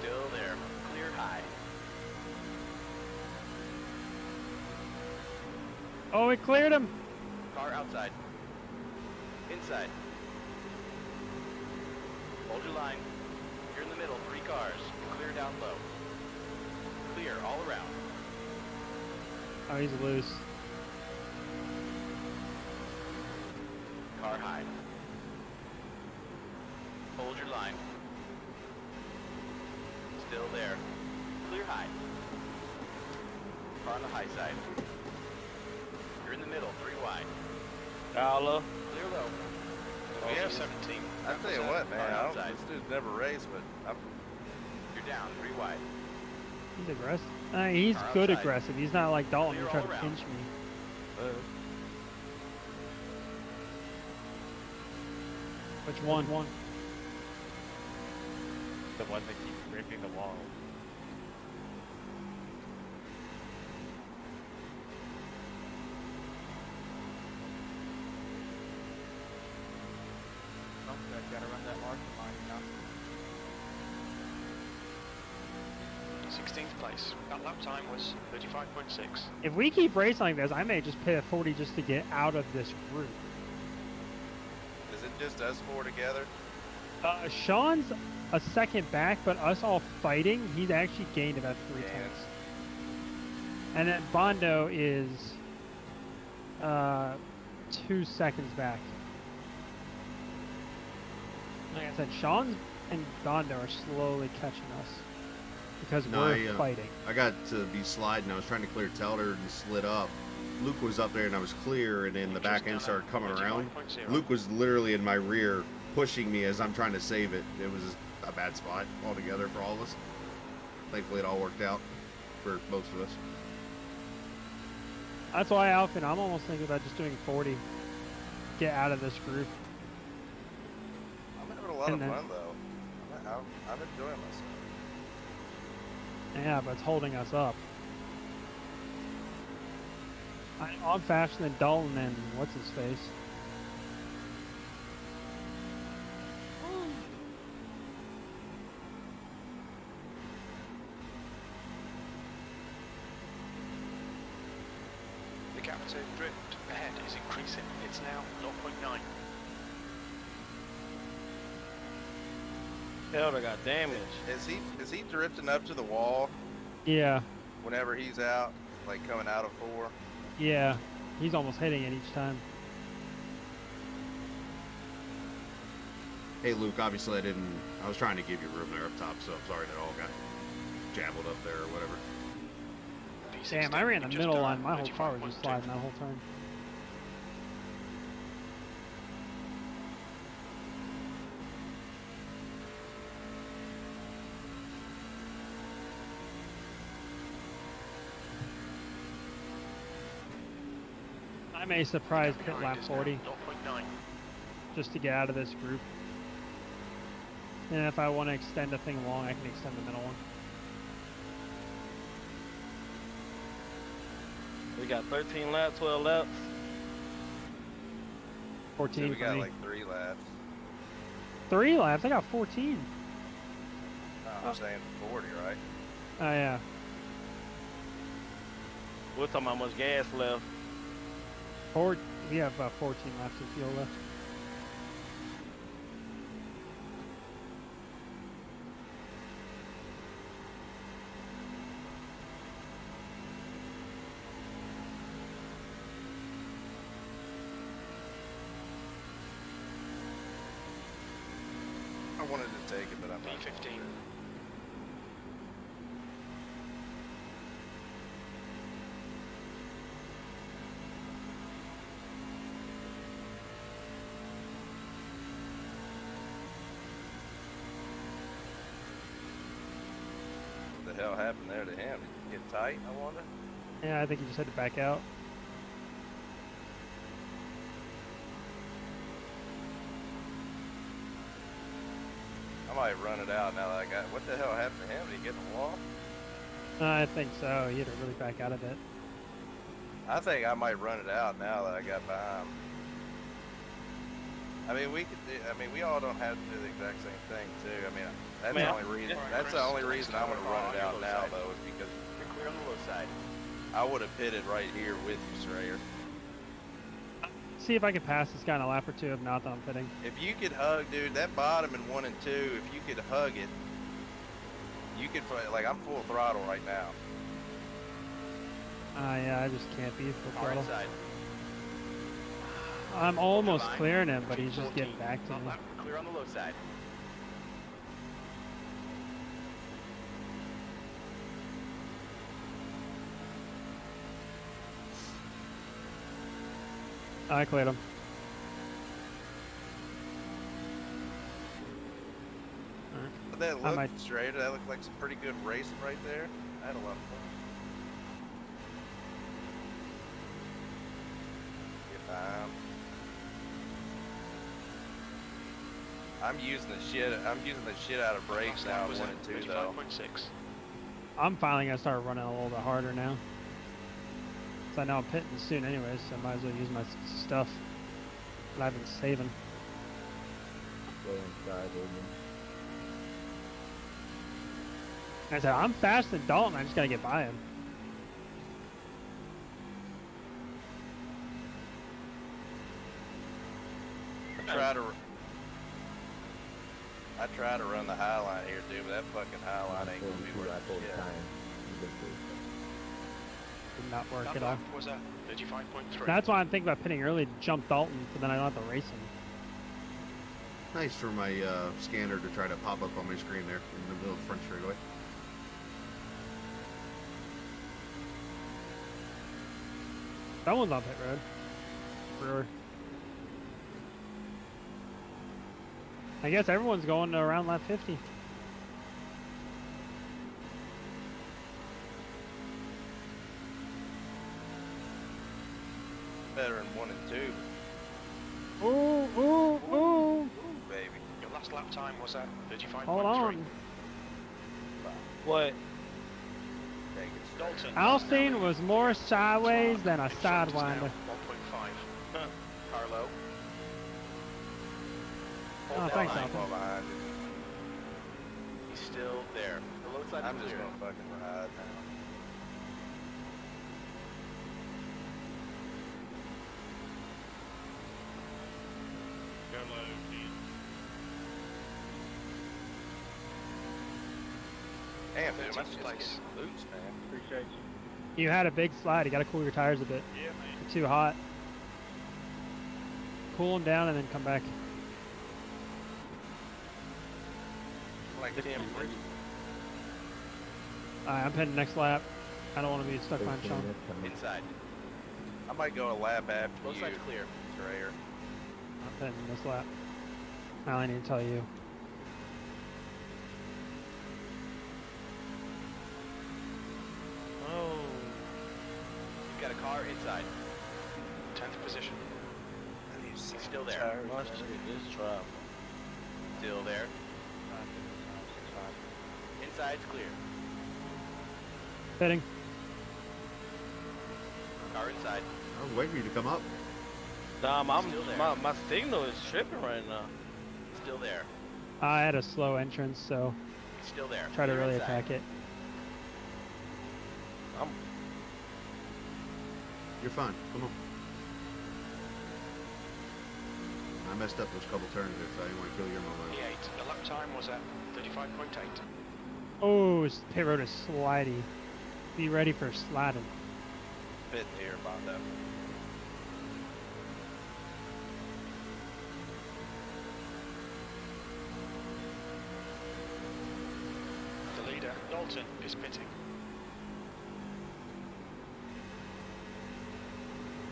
Still there. Clear high. Oh, it cleared him! Car outside. Inside. Hold your line. You're in the middle. 3 cars. Clear down low. Clear all around. Oh, he's loose. Car high. Hold your line. Still there. Clear high. Car on the high side. You're in the middle. 3 wide. Dollar. Clear low. We have 17. I tell you what, man. Car I don't, outside. this dude's never raced, but You're down. 3 wide. He's aggressive. He's Car good outside. aggressive. He's not like Dalton Clear who tried all to around. pinch me. Which one? The one that keeps breaking the wall. Somebody's gotta run that margin line, you know? 16th place. That lap time was 35.6. If we keep racing like this, I may just pit at 40 just to get out of this group. is it just us 4 together? Sean's a second back, but us all fighting, he's actually gained about 3 Yeah. tenths. And then Bondo is 2 seconds back. Like I said, Sean and Bondo are slowly catching us because we're fighting. I got to be sliding. I was trying to clear Telder and slid up. Luke was up there and I was clear, and then the back end started coming around. Luke was literally in my rear pushing me as I'm trying to save it. It was a bad spot altogether for all of us. Thankfully, it all worked out for most of us. That's why, Alvin, I'm almost thinking about just doing 40. Get out of this group. I'm having a lot of fun, though. I'm enjoying myself. Yeah, but it's holding us up. I'm faster than Dalton and what's his face. The captain drift ahead is increasing. It's now 0.9. Elder got damage. Is he drifting up to the wall? Yeah. Whenever he's out, like coming out of 4? Yeah. He's almost hitting it each time. Hey Luke, obviously I was trying to give you room there up top, so I'm sorry that all got jabbled up there or whatever. Damn, I ran the middle line. My whole car was just sliding that whole time. I may surprise pit lap 40 just to get out of this group. And if I want to extend a thing long, I can extend the middle one. We got 13 laps, 12 laps. 14 So we for got me. like 3 laps. 3 laps? I got 14. I'm saying 40, right? Oh, yeah. We're talking about how much gas left. We have 14 laps of fuel left. I wanted to take it, but I'm not. P15. What the hell happened there to him? Did he get tight, I wonder? Yeah, I think he just had to back out. I might run it out now that I got. What the hell happened to him? Did he get in the wall? I think so. He had to really back out of it. I think I might run it out now that I got behind. I mean, we could. We all don't have to do the exact same thing too. I mean, that's the only reason. That's the only reason I'm gonna run it out now, though, is because You're clear on the low side. I would have pitted right here with you, Strayer. See if I can pass this guy in a lap or two. If not, then I'm pitting. If you could hug, dude, that bottom in 1 and 2. If you could hug it, you could. Like, I'm full throttle right now. Yeah, I just can't be full All right throttle. side. I'm almost clearing him, but he's just getting back to me. Clear on the low side. I cleared him. But that I looked might- straight. That looked like some pretty good racing right there. I had a lot of fun. Get behind. I'm using the shit out of brakes now in 1 and 2 though. 35.6. I'm finally gonna start running a little bit harder now. So I know I'm pitting soon anyways, so I might as well use my stuff that I've been saving. Go inside, Logan. I said, I'm faster than Dalton, I just gotta get by him. I try to run the high line here, dude, but that fucking high line ain't gonna be worth Lap all the shit. time. You get this. did not work That at all. lap was at 35.3. That's why I'm thinking about pitting early to jump Dalton, so then I don't have to race him. Nice for my scanner to try to pop up on my screen there in the middle of the front straightaway. That one's on pit road. Brewer. I guess everyone's going to around lap 50. Better than 1 and 2. Ooh, ooh, ooh. Baby. Your last lap time was at 35.3. Hold on. What? Dalton. Alstein was more sideways than a Short is now sidewinder. 1.5. Carlo. Oh, thanks, Line Alstein. fall behind it. He's still there. The low side I'm is just clear. gonna fucking ride now. Go low, Dean. Damn, dude, my 13th shit's place. getting loose, man. Appreciate you. You had a big slide. You got to cool your tires a bit. Yeah, man. They're too hot. Cool them down and then come back. Like Tim Bridges. Alright, I'm heading next lap. I don't want to be stuck behind Sean. Inside. I might go a lap after Both you, sides clear. Strayer. I'm heading this lap. I only need to tell you. Oh. You've got a car inside. 10th position. He's still there. My shit is trouble. Still there. Inside's clear. Fitting. Car inside. I was waiting for you to come up. Still there. My signal is tripping right now. Still there. I had a slow entrance, so Still there. try to Clear really inside. attack it. You're fine. Come on. I messed up those couple turns there, so I didn't want to kill your moment. P8. The lap time was at 35.8. Oh, pit road is slidey. Be ready for sliding. Bit here, Bondo. The leader, Dalton, is pitting.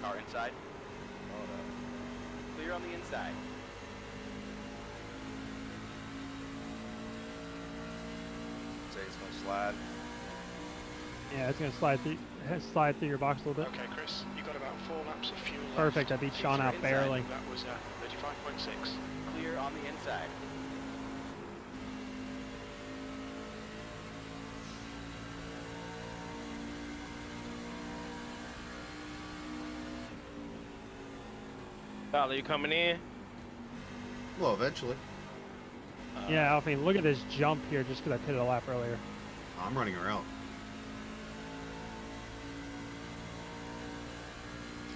Car inside. Clear on the inside. Say it's gonna slide. Yeah, it's gonna slide through your box a little bit. Okay, Chris, you got about 4 laps of fuel left. Perfect, I beat Sean out Inside, barely. That was 35.6. Clear on the inside. Tyler, you coming in? Well, eventually. Yeah, Alfie, look at this jump here just because I pitted a lap earlier. I'm running her out.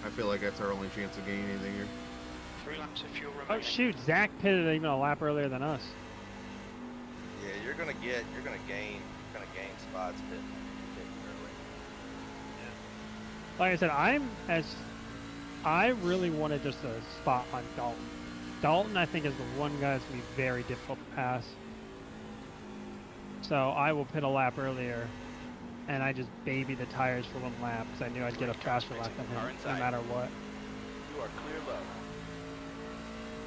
I feel like that's our only chance of gaining anything here. 3 laps of fuel Oh remaining. shoot, Zach pitted even a lap earlier than us. Yeah, you're gonna gain spots bit early. Like I said, I really wanted just a spot on Dalton. Dalton, I think, is the one guy that's going to be very difficult to pass. So I will pit a lap earlier, and I just baby the tires for 1 lap because I knew I'd get a faster lap than him, no matter what. You are clear low.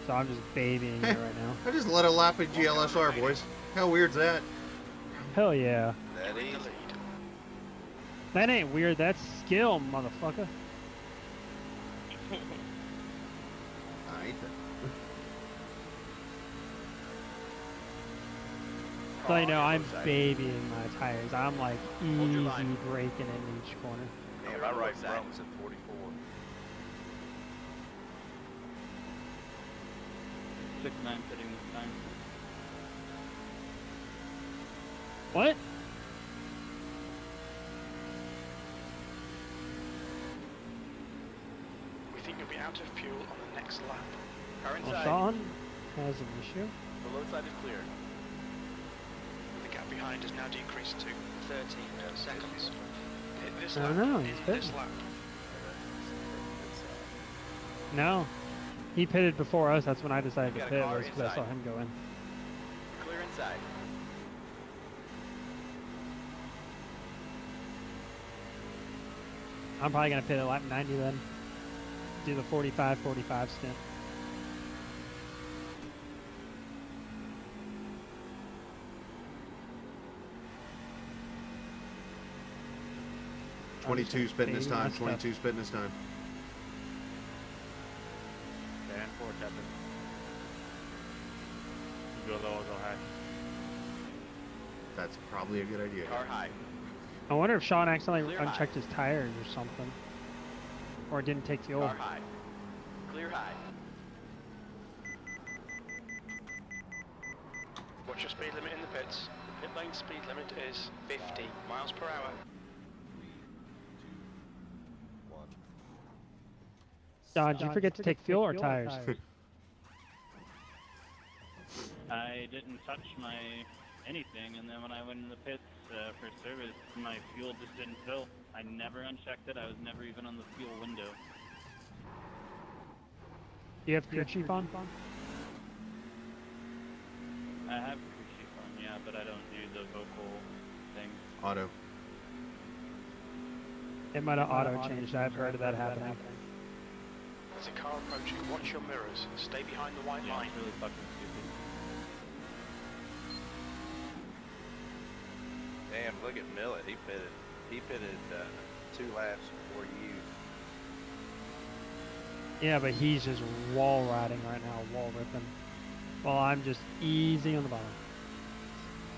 So I'm just babying it right now. I just let a lap in GLSR, boys. How weird's that? Hell yeah. That You're in easy. the lead. That ain't weird, that's skill, motherfucker. I ain't that. So you know, Car I'm left side. babying my tires. I'm like Hold your easy line. braking in each corner. Damn, Clear my on the right inside. front was at 44. 6-9 pitting this time. What? We think you'll be out of fuel on the next lap. Car Well, inside. Sean has an issue. The low side is clear. The gap behind has now decreased to 13 seconds. Hit this I lap. don't know, he's In pitting. this lap. No. He pitted before us. That's when I decided You to got a pit, car was because I saw inside. him go in. Clear inside. I'm probably going to pit at lap 90 then. Do the 45 stint. I'm just 22 gonna spitting this baby my time. stuff. 22 spitting this time. And 4 tapping. You go low, I'll go high. That's probably a good idea. Car high. I wonder if Sean accidentally Clear high. unchecked his tires or something. Or didn't take fuel. Car high. Clear high. What's your speed limit in the pits? The pit lane speed limit is 50 miles per hour. Don, did you forget to take fuel or tires? I didn't touch my anything, and then when I went in the pits for service, my fuel just didn't fill. I never unchecked it. I was never even on the fuel window. Do you have crew chief on? I have crew chief on, yeah, but I don't do the vocal thing. Auto. It might have auto changed. I've heard of that happening. There's a car approaching. Watch your mirrors. Stay behind the white Yeah, line. it's really fucking stupid. Damn, look at Millet. He pitted 2 laps before you. Yeah, but he's just wall riding right now, wall ripping. While I'm just easy on the bottom.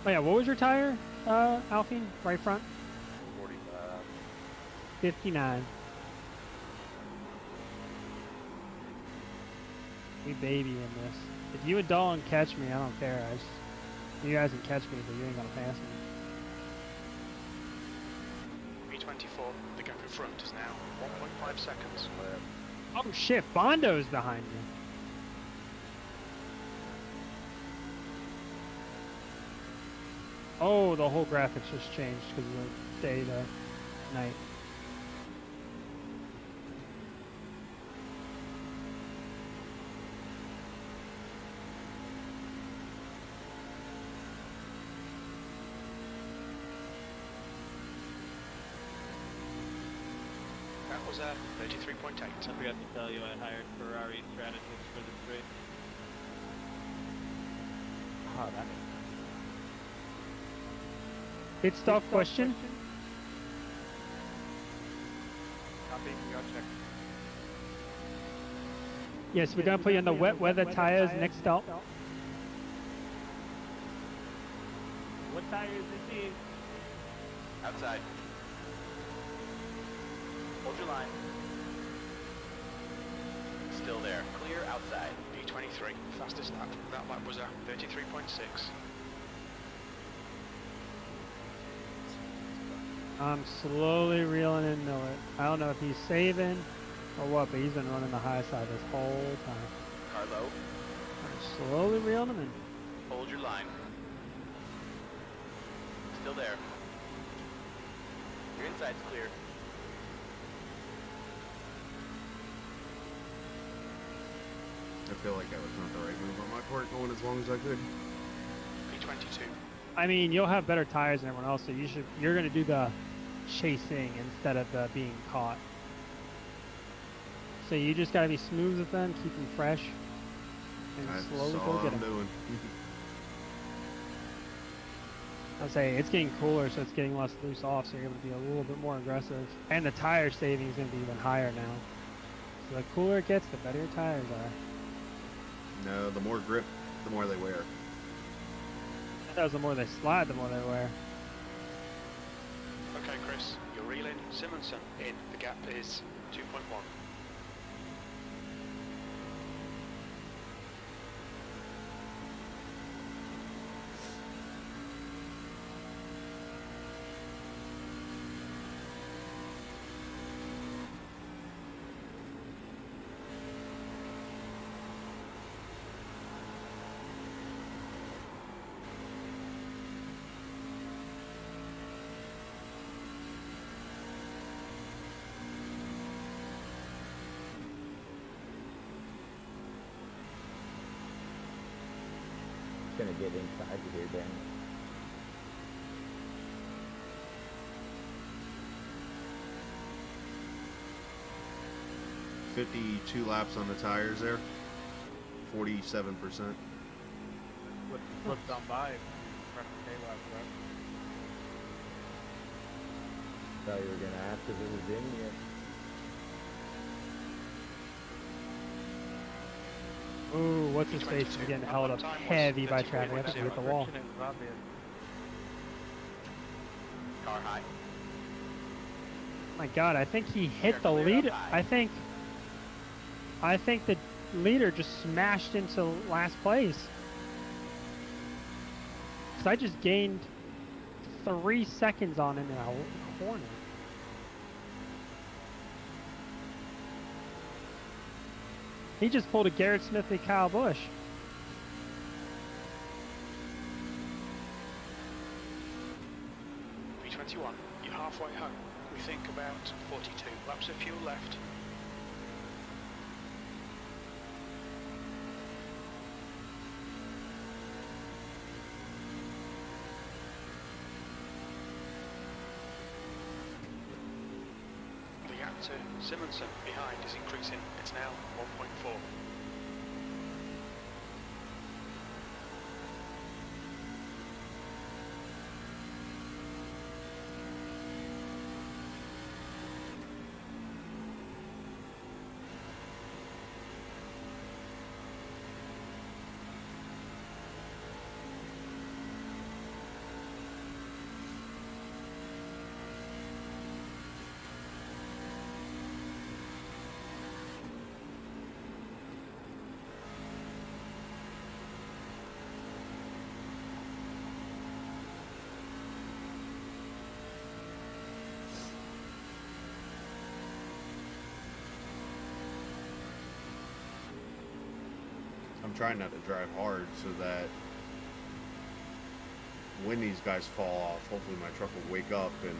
Oh yeah, what was your tire, Alfie? Right front? 45. 59. We baby in this. If you and Dolan catch me, I don't care. You guys can catch me, but you ain't gonna pass me. V24, the gap in front is now 1.5 seconds. Oh shit, Bondo's behind me. Oh, the whole graphics just changed because of the day to night. That was a 33.8. I forgot to tell you I hired Ferrari strategists for this race. Oh, that makes Pit stop question. Copy, we got check. Yes, we're gonna put you on the wet weather tires next stop. What tire is this? Outside. Hold your line. Still there. Clear outside. V23, fastest lap. That lap was a 33.6. I'm slowly reeling in Millet. I don't know if he's saving or what, but he's been running the high side this whole time. Car low. I'm slowly reeling him in. Hold your line. Still there. Your inside's clear. I feel like that was not the right move on my part, going as long as I could. V22. I mean, you'll have better tires than everyone else, so you're gonna do the chasing instead of the being caught. So you just gotta be smooth with them, keep them fresh, and That's slowly all go get I'm them. doing. I'll say it's getting cooler, so it's getting less loose off, so you're able to be a little bit more aggressive. And the tire saving is gonna be even higher now. So the cooler it gets, the better your tires are. No, the more grip, the more they wear. As the more they slide, the more they wear. Okay, Chris, you're reeling. Simonson in. The gap is 2.1. gonna get inside of here, Dan. 52 laps on the tires there. 47%. Flipped on by front of the K-Lab, right? Thought you were gonna ask if it was in yet. Ooh, what's his face is getting held up heavy by traffic. I think he hit the wall. Friction is obvious. Car high. My God, I think he hit the leader. I think the leader just smashed into last place. 'Cause I just gained 3 seconds on him in a corner. He just pulled a Garrett Smith and Kyle Busch. P21, you're halfway home. We think about 42 laps of fuel left. The gap to Simonson behind is increasing. It's now 1.4. I'm trying not to drive hard so that when these guys fall off, hopefully my truck will wake up and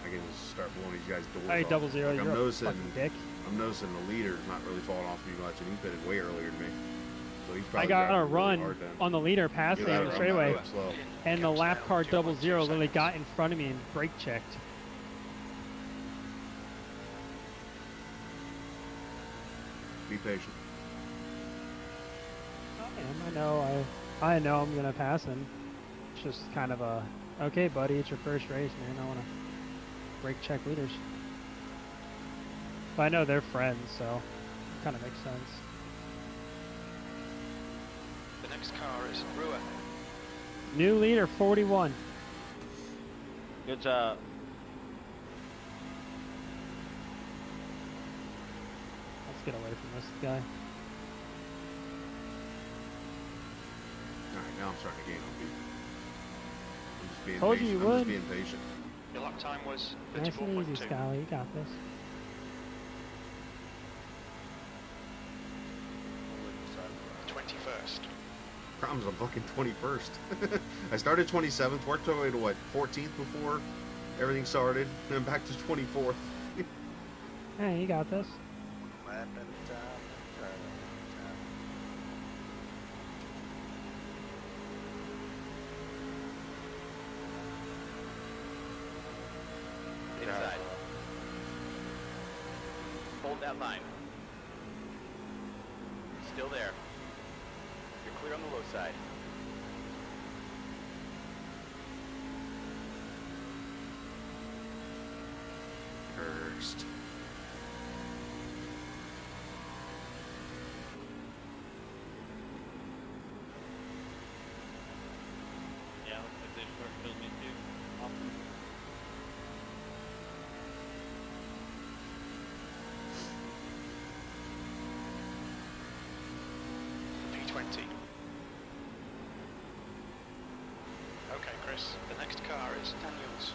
I can just start blowing these guys' doors Hey, off. 00, Like, you're a fucking dick. I'm noticing the leader's not really falling off too much, and he pitted way earlier than me. So he's probably I got a driving really run hard then. on the leader passing Yeah, on I'm the not straightaway, going slow. and the lap car 00 literally got in front of me and brake checked. Be patient. I know I'm gonna pass him. It's just kind of a, okay buddy, it's your first race, man, I wanna brake check leaders. But I know they're friends, so it kinda makes sense. The next car is Brewer. New leader, 41. Good job. Let's get away from this guy. Alright, now I'm starting to gain on people. I'm just being Told you patient. you I'm would. just being patient. Your lap time was Nice and easy, 34.2. Scally, you got this. Like 21st. Problems, I'm fucking 21st. I started 27th, worked my way to what, 14th before everything started, then back to 24th. Hey, you got this. lap at a time, turn at a time. Inside. Hold that line. Still there. You're clear on the low side. Cursed. Yeah, looks like they short killed me too. Awesome. P20. Okay, Chris. The next car is Daniels.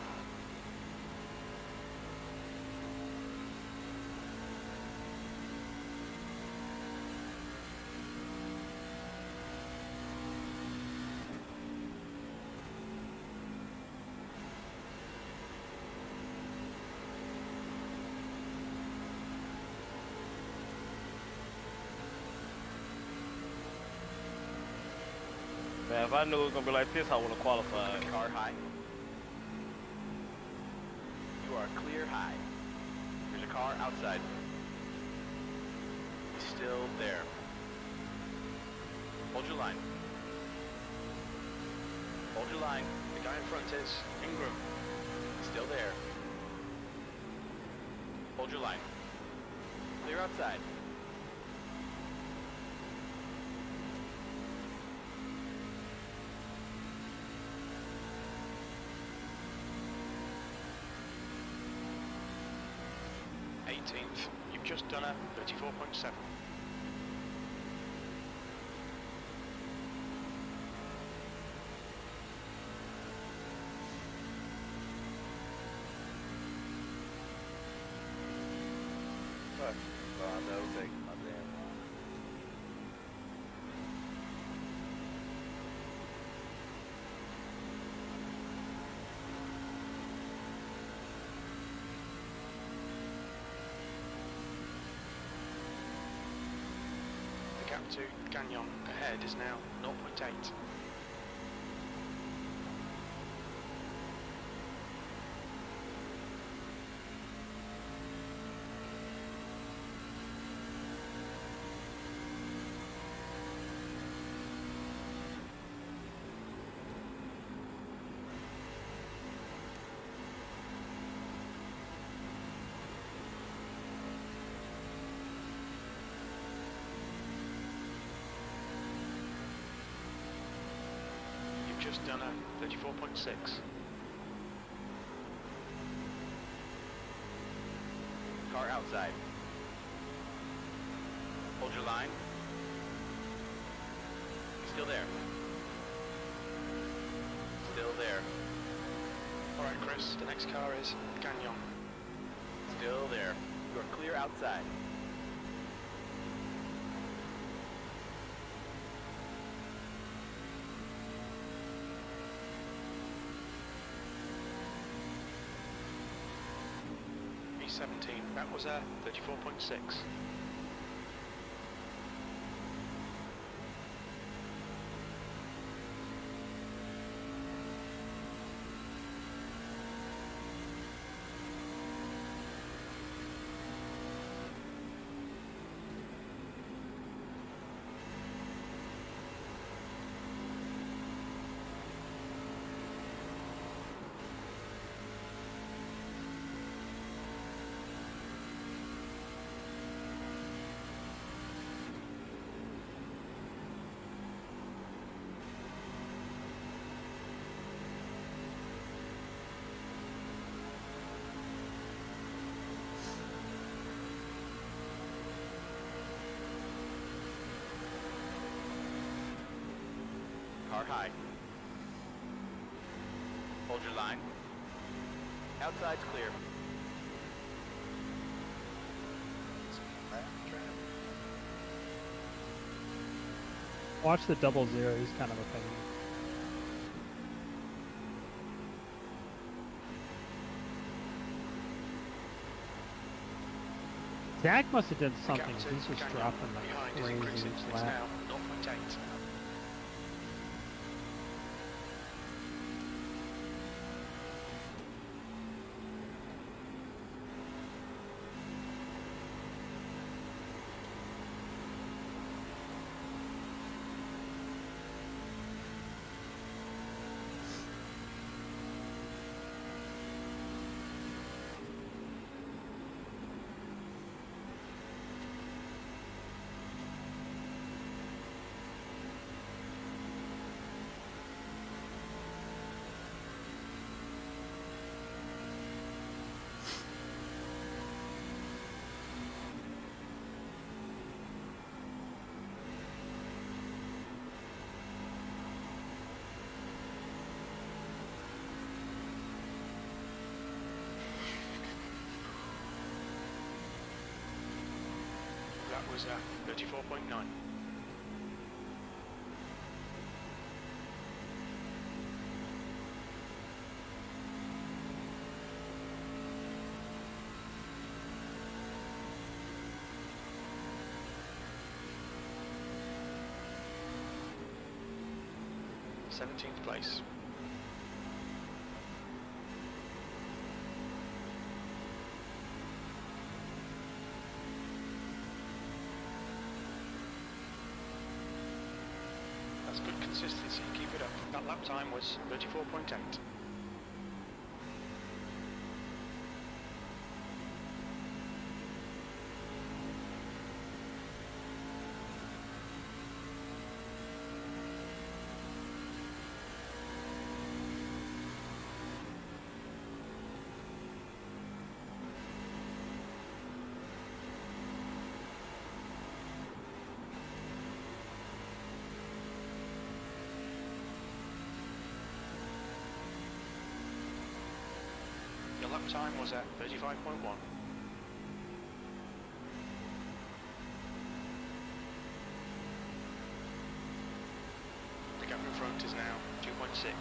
if I knew it was gonna be like this, I would have qualified. Car high. You are clear high. There's a car outside. He's still there. Hold your line. Hold your line. The guy in front is Ingram. He's still there. Hold your line. Clear outside. You've just done a 34.7. Fuck. Oh, no, take my damn line. The gap to Gagnon ahead is now 0.8. Just done a 34.6. Car outside. Hold your line. He's still there. Still there. Alright, Chris, the next car is Gagnon. Still there. You are clear outside. E17, that was a 34.6. Car high. Hold your line. Outside's clear. Watch the 00. He's kind of a pain. Zach must have done something. Gap to He's just Gagnon dropping behind like is crazy increasing. each It's lap. now 0.8. That was 34.9. 17th place. That's good consistency, keep it up. That lap time was 34.8. Your lap time was at 35.1. The gap in front is now 2.6.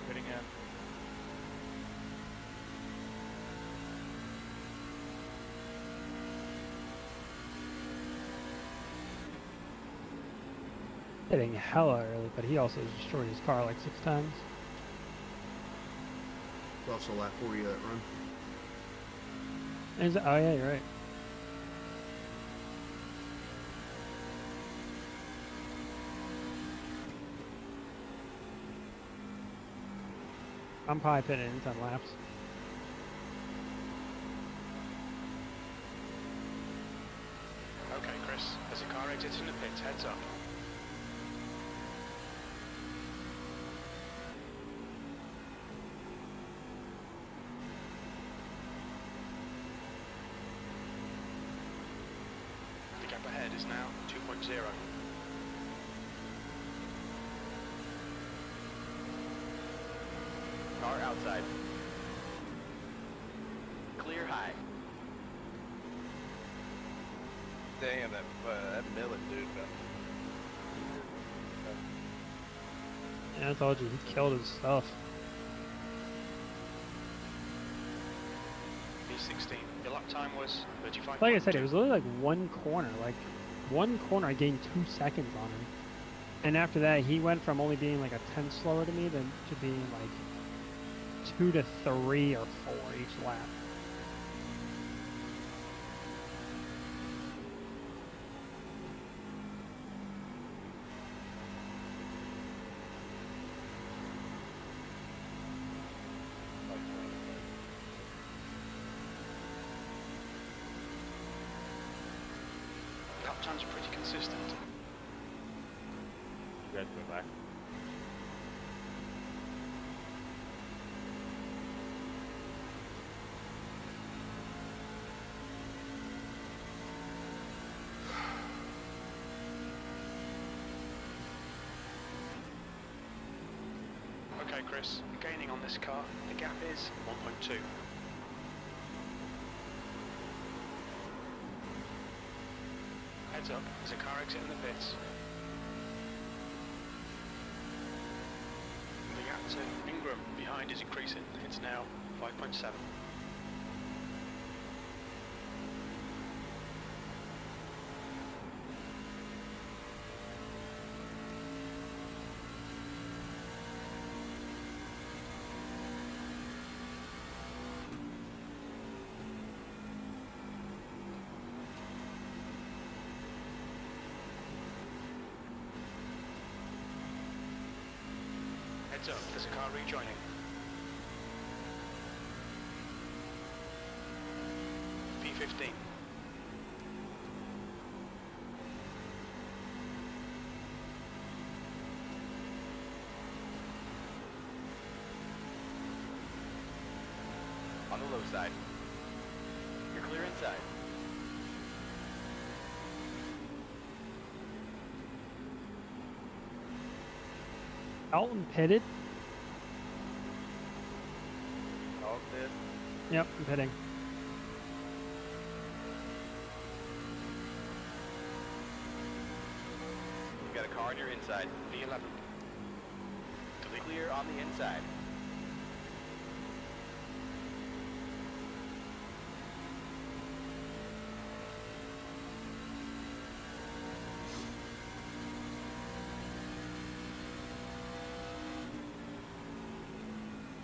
Pitting in. Hitting hella early, but he also destroyed his car like 6 times. It's also lap 40 of that run. Oh yeah, you're right. I'm probably pitting in 10 laps. Okay, Chris, as a car exits in the pits, heads up. The gap ahead is now 2.0. Car outside. Clear high. Damn, that Millet dude. Yeah, I told you, he killed his stuff. V16, your lap time was 35. Like I said, it was literally like one corner. Like, one corner I gained 2 seconds on him. And after that, he went from only being like a 10 slower to me than to being like 2 to 3 or 4 each lap. Lap times are pretty consistent. You guys go back. Okay, Chris, gaining on this car, the gap is 1.2. Heads up, there's a car exit in the pits. The gap to Ingram behind is increasing. It's now 5.7. Heads up, there's a car rejoining. P15. On the low side. You're clear inside. Alton pitted. All dead. Yep, I'm pitting. You've got a car on your inside. V11. clear on the inside.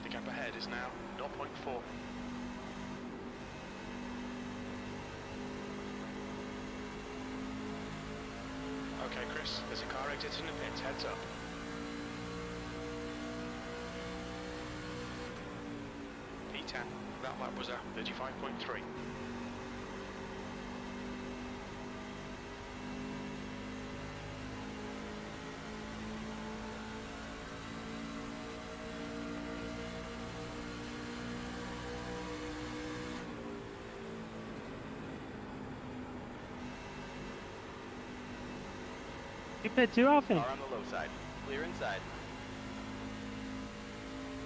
The gap ahead is now 0.4. Okay, Chris, there's a car exiting the pits. Heads up. P10. That lap was a 35.3. You pit too often. Car on the low side. Clear inside.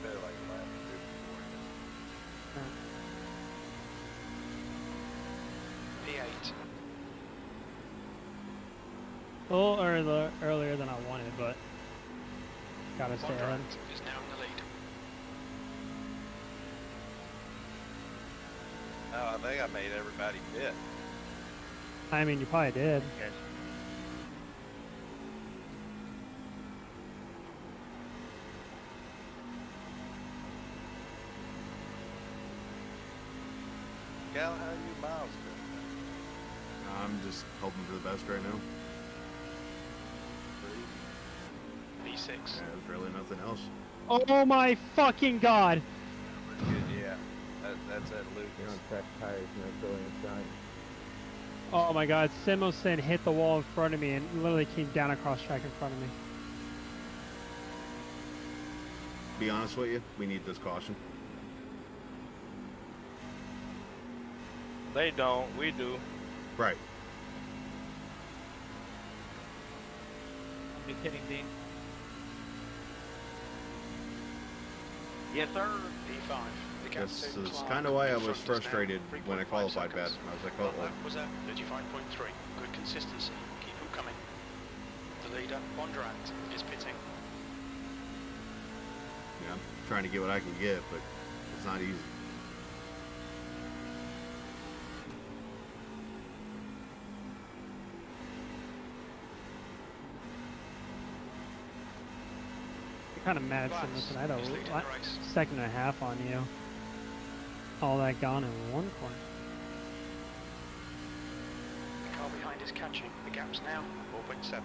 Better like lap P8. A little earlier than I wanted, but gotta stay ahead. Bondurant is now in the lead. Oh, I think I made everybody pit. I mean, you probably did. Yes. Cal, how are you miles doing? I'm just hoping for the best right now. P6. There's really nothing else. Oh my fucking god! Good, yeah. That's at Lucas. You're on track tires, no going inside. Oh my god, Simonson hit the wall in front of me and literally came down across track in front of me. Be honest with you, we need this caution. They don't. We do. Right. Be kidding, Dean. Yes, sir. P5. The gap This to is Clark kind of why I in was front is now frustrated when I 3.5 qualified bad. seconds. I was like, That oh, lap was a 35.3. Good consistency. Keep them coming. The leader, Bondurant, is pitting. yeah, I'm trying to get what I can get, but it's not easy. Kind of mad, Glass Simonson. I had is leading the a race. second and a half on you. All that gone in one corner. The car behind is catching. The gap's now 4.7.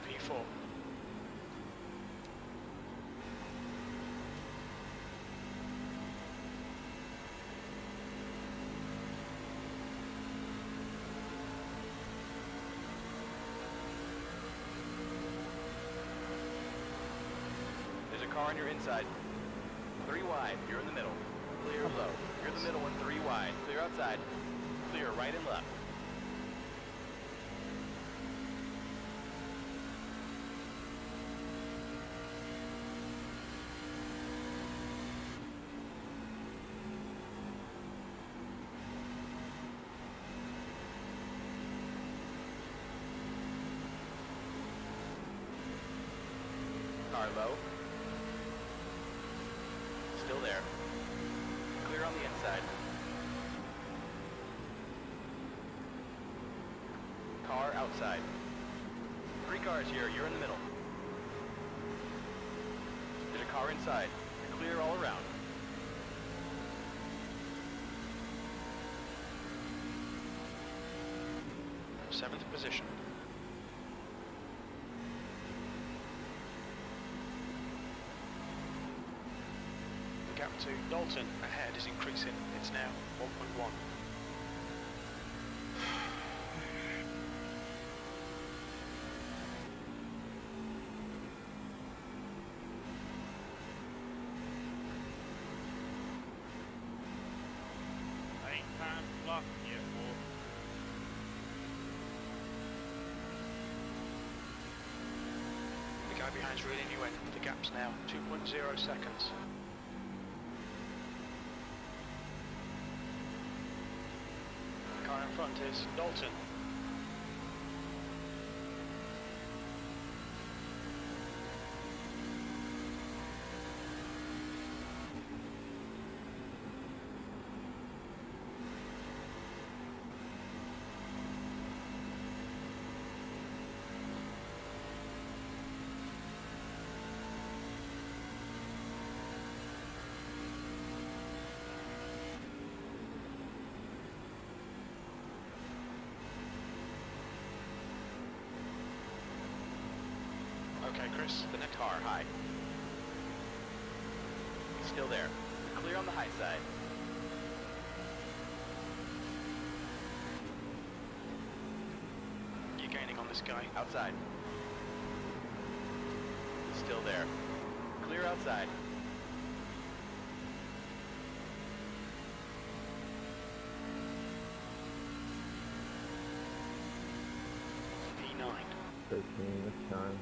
P4. There's a car on your inside. 3 wide. You're in the middle. Clear low. You're in the middle and 3 wide. Clear outside. Clear right and left. Car low. Still there. Clear on the inside. Car outside. 3 cars here. You're in the middle. There's a car inside. You're clear all around. Seventh position. The gap to Dalton ahead is increasing. It's now 1.1. Line's reeling you in. The gap's now 2.0 seconds. The car in front is Dalton. Okay, Chris, the next Car high. Still there. Clear on the high side. You're gaining on this guy. Outside. Still there. Clear outside. P9. 13 this time.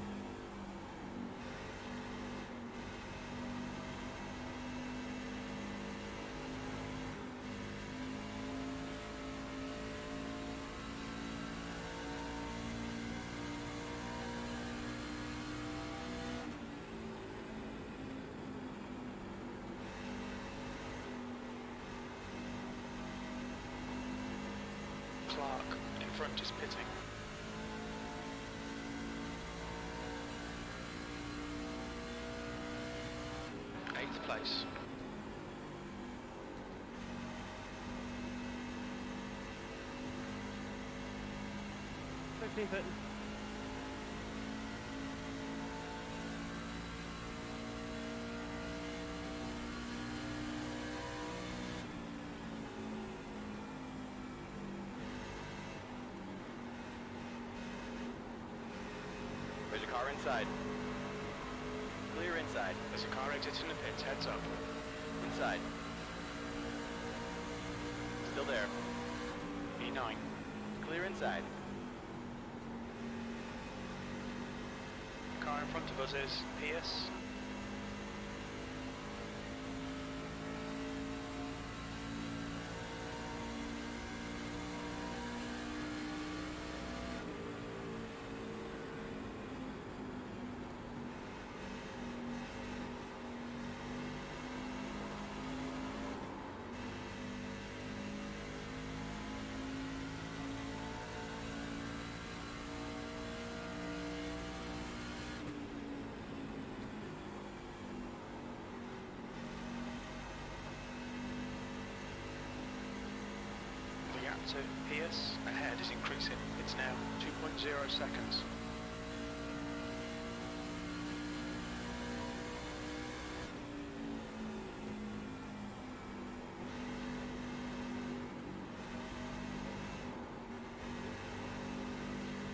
Clark in front is pitting. Eighth place. There's a car inside. Clear inside. There's a car exiting the pits. Heads up. Inside. Still there. P9. Clear inside. Car in front of us is Pierce. The gap to Pierce ahead is increasing. It's now 2.0 seconds.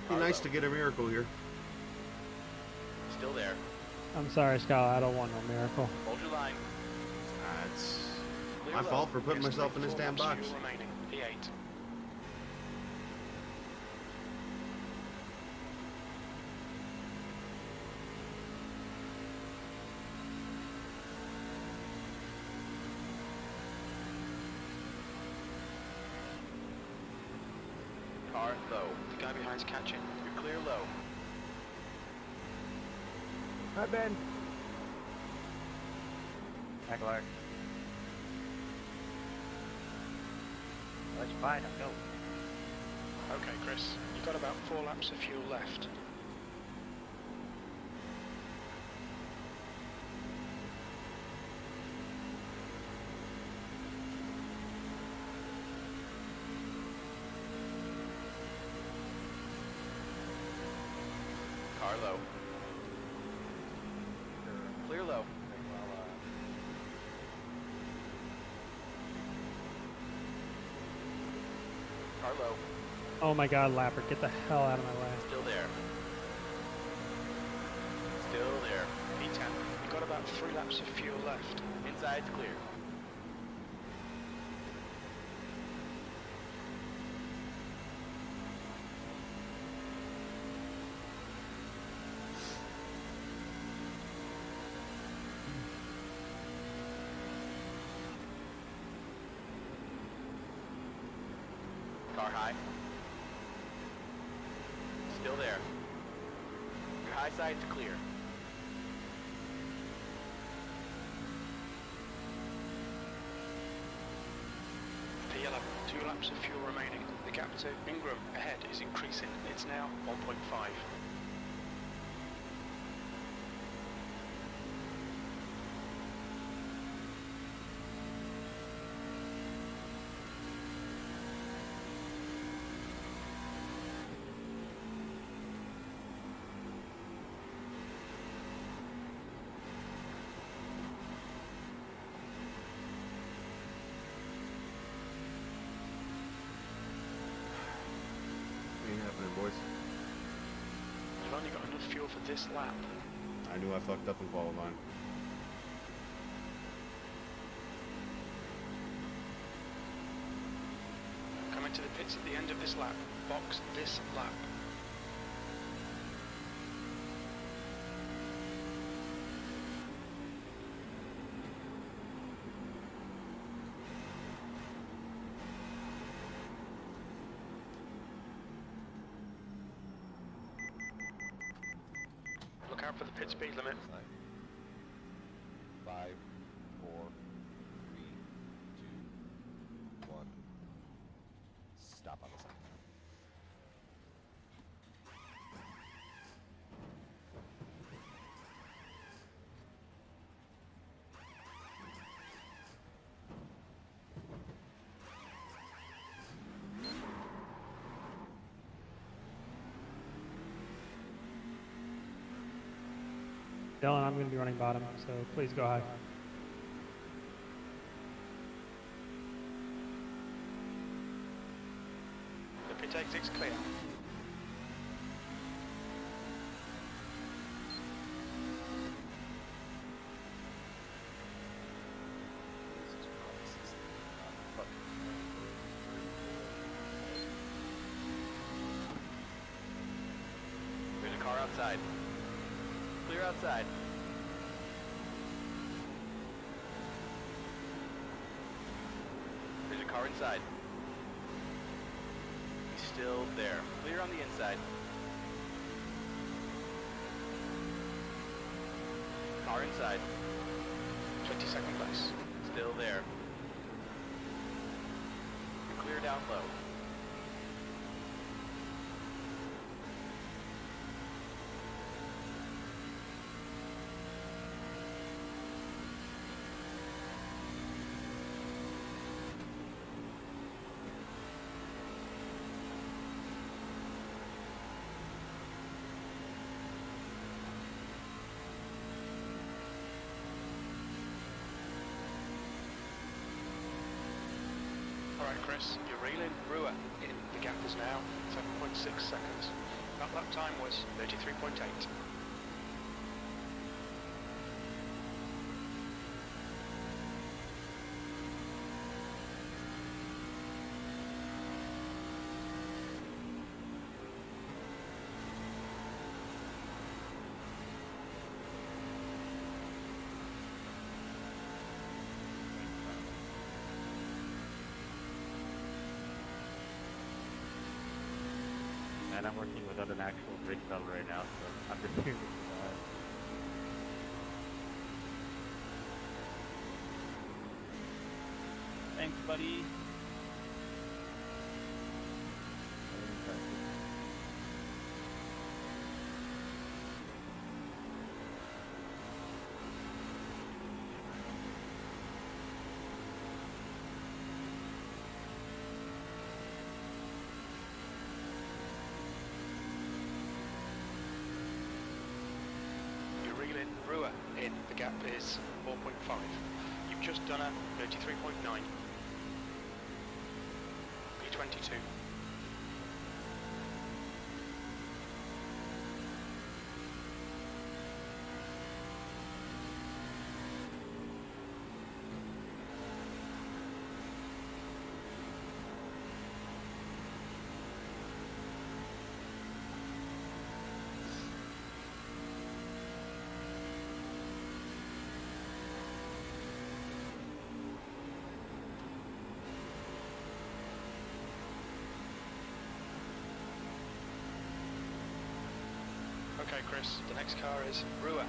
Be nice to get a miracle here. Still there. I'm sorry, Scott. I don't want no miracle. Hold your line. It's Clear my low. fault for putting myself in this damn box. Fuel remaining. P8. Car low. The guy behind's catching. You're clear low. Hi, Ben. Hi, Clark. That's fine, I'll go. Okay, Chris. You've got about 4 laps of fuel left. Car low. Clear low. Car low. Oh my God, Lapper, get the hell out of my way. Still there. Still there. P10. You've got about 3 laps of fuel left. Inside's clear. Car high. Still there. Your high side's clear. P11, 2 laps of fuel remaining. The gap to Ingram ahead is increasing. It's now 1.5. Ain't happening, boys. You've only got enough fuel for this lap. I knew I fucked up in qualifying. Coming to the pits at the end of this lap. Box this lap. Look out for the pit speed limit. 5, 4, 3, 2, 1. Stop on the sign. Dylan, I'm going to be running bottom, so please go high. The pit exit's clear. There's a car outside. Clear outside. There's a car inside. He's still there. Clear on the inside. Car inside. 22nd place. Still there. Clear down low. Alright Chris, you're reeling Brewer in. The gap is now 7.6 seconds. That lap time was 33.8. And I'm working without an actual brake pedal right now, so I'm just hearing that. Thanks, buddy. Brewer in. The gap is 4.5. You've just done a 33.9. P22. Okay, Chris, the next car is Brewer.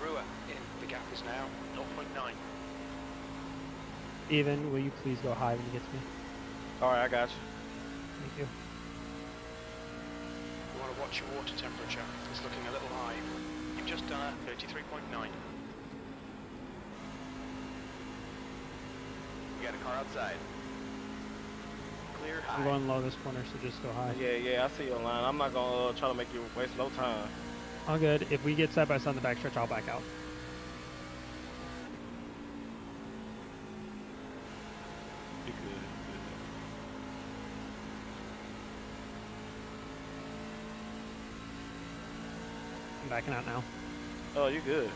Brewer in. The gap is now 0.9. Steven, will you please go high when you get to me? Alright, I got you. Thank you. You want to watch your water temperature. It's looking a little high. You've just done a 33.9. You got a car outside. Clear high. I'm going low this corner, so just go high. Yeah, I see your line. I'm not gonna try to make you waste no time. All good. If we get side by side on the back stretch, I'll back out. You good. I'm backing out now. Oh, you good.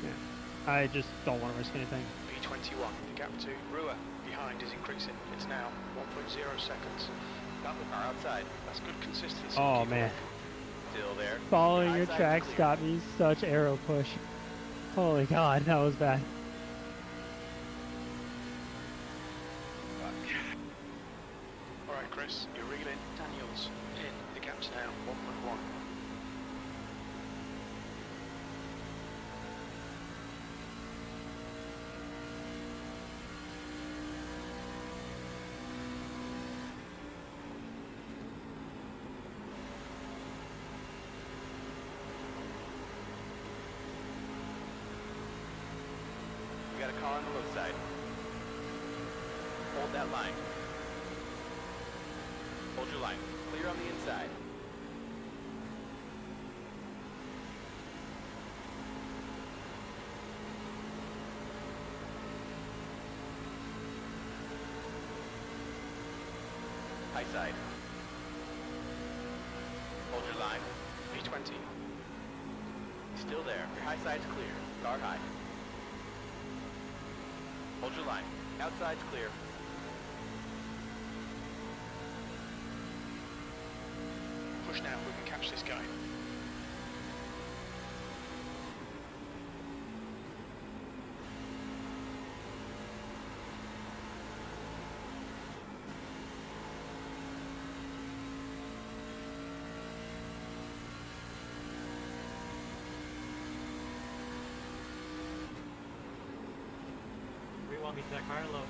Yeah. I just don't want to risk anything. B21. The gap to Brewer behind is increasing. It's now 1.0 seconds. Got the car outside. That's good consistency. Oh, Keep man. it Still there. Following your High side tracks clear. got me such arrow push. Holy God, that was bad. Alright, Chris, you're reeling. Daniels in. The gap's now 1.1. We got a car on the low side. Hold that line. Hold your line. Clear on the inside. High side. Hold your line. B20. Still there. Your high side's clear. Car high. Hold your line. Outside's clear. Push now, we can catch this guy. Want me to Carlo?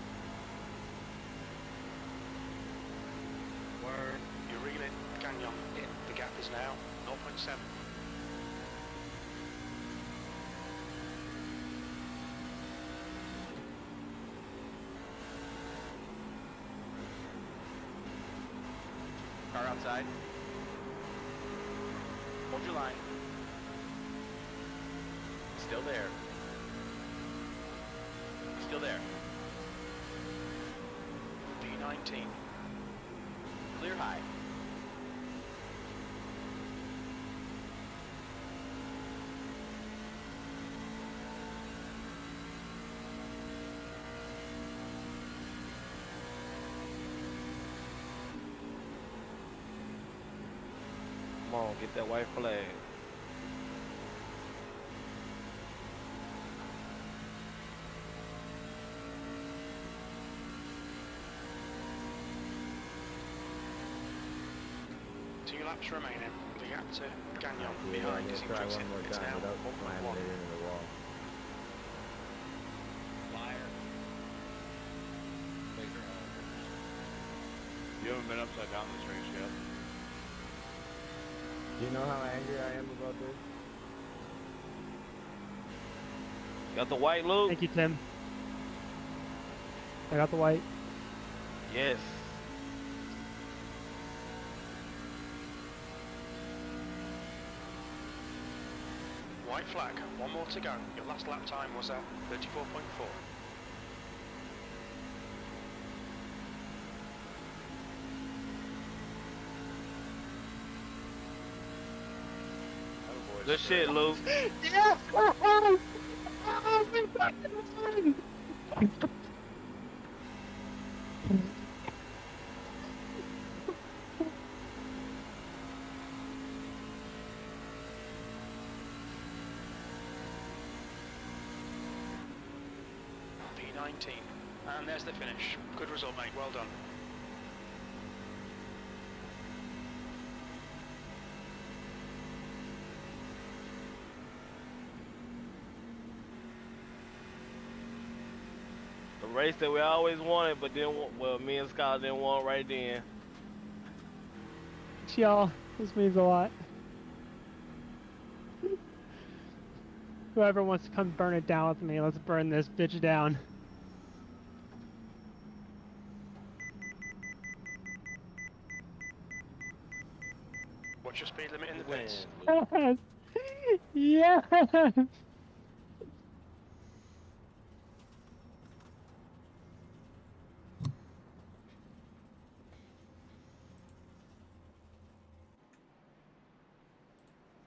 Word. You're reeling. Gagnon in. The gap is now 0.7. Car outside. Hold your line. Still there. Still there. B19. Clear high. Come on, get that white flag. Two laps remaining. The gap to Gagnon Yeah, behind I'm is gonna try increasing. one more It's time now without slamming 1.1. it into the wall. Liar. You haven't been upside down this race yet. Do you know how angry I am about this? Got the white loop? Thank you, Tim. I got the white. Yes. White flag, one more to go. Your last lap time was at 34.4. Good shit, Luke. Yes! Oh my God! P19. And there's the finish. Good result, mate. Well done. The race that we always wanted, but didn't want, well, me and Scott didn't want right then. Thanks, y'all. This means a lot. Whoever wants to come burn it down with me, let's burn this bitch down. What's your speed limit in the pits? Yes! Yes!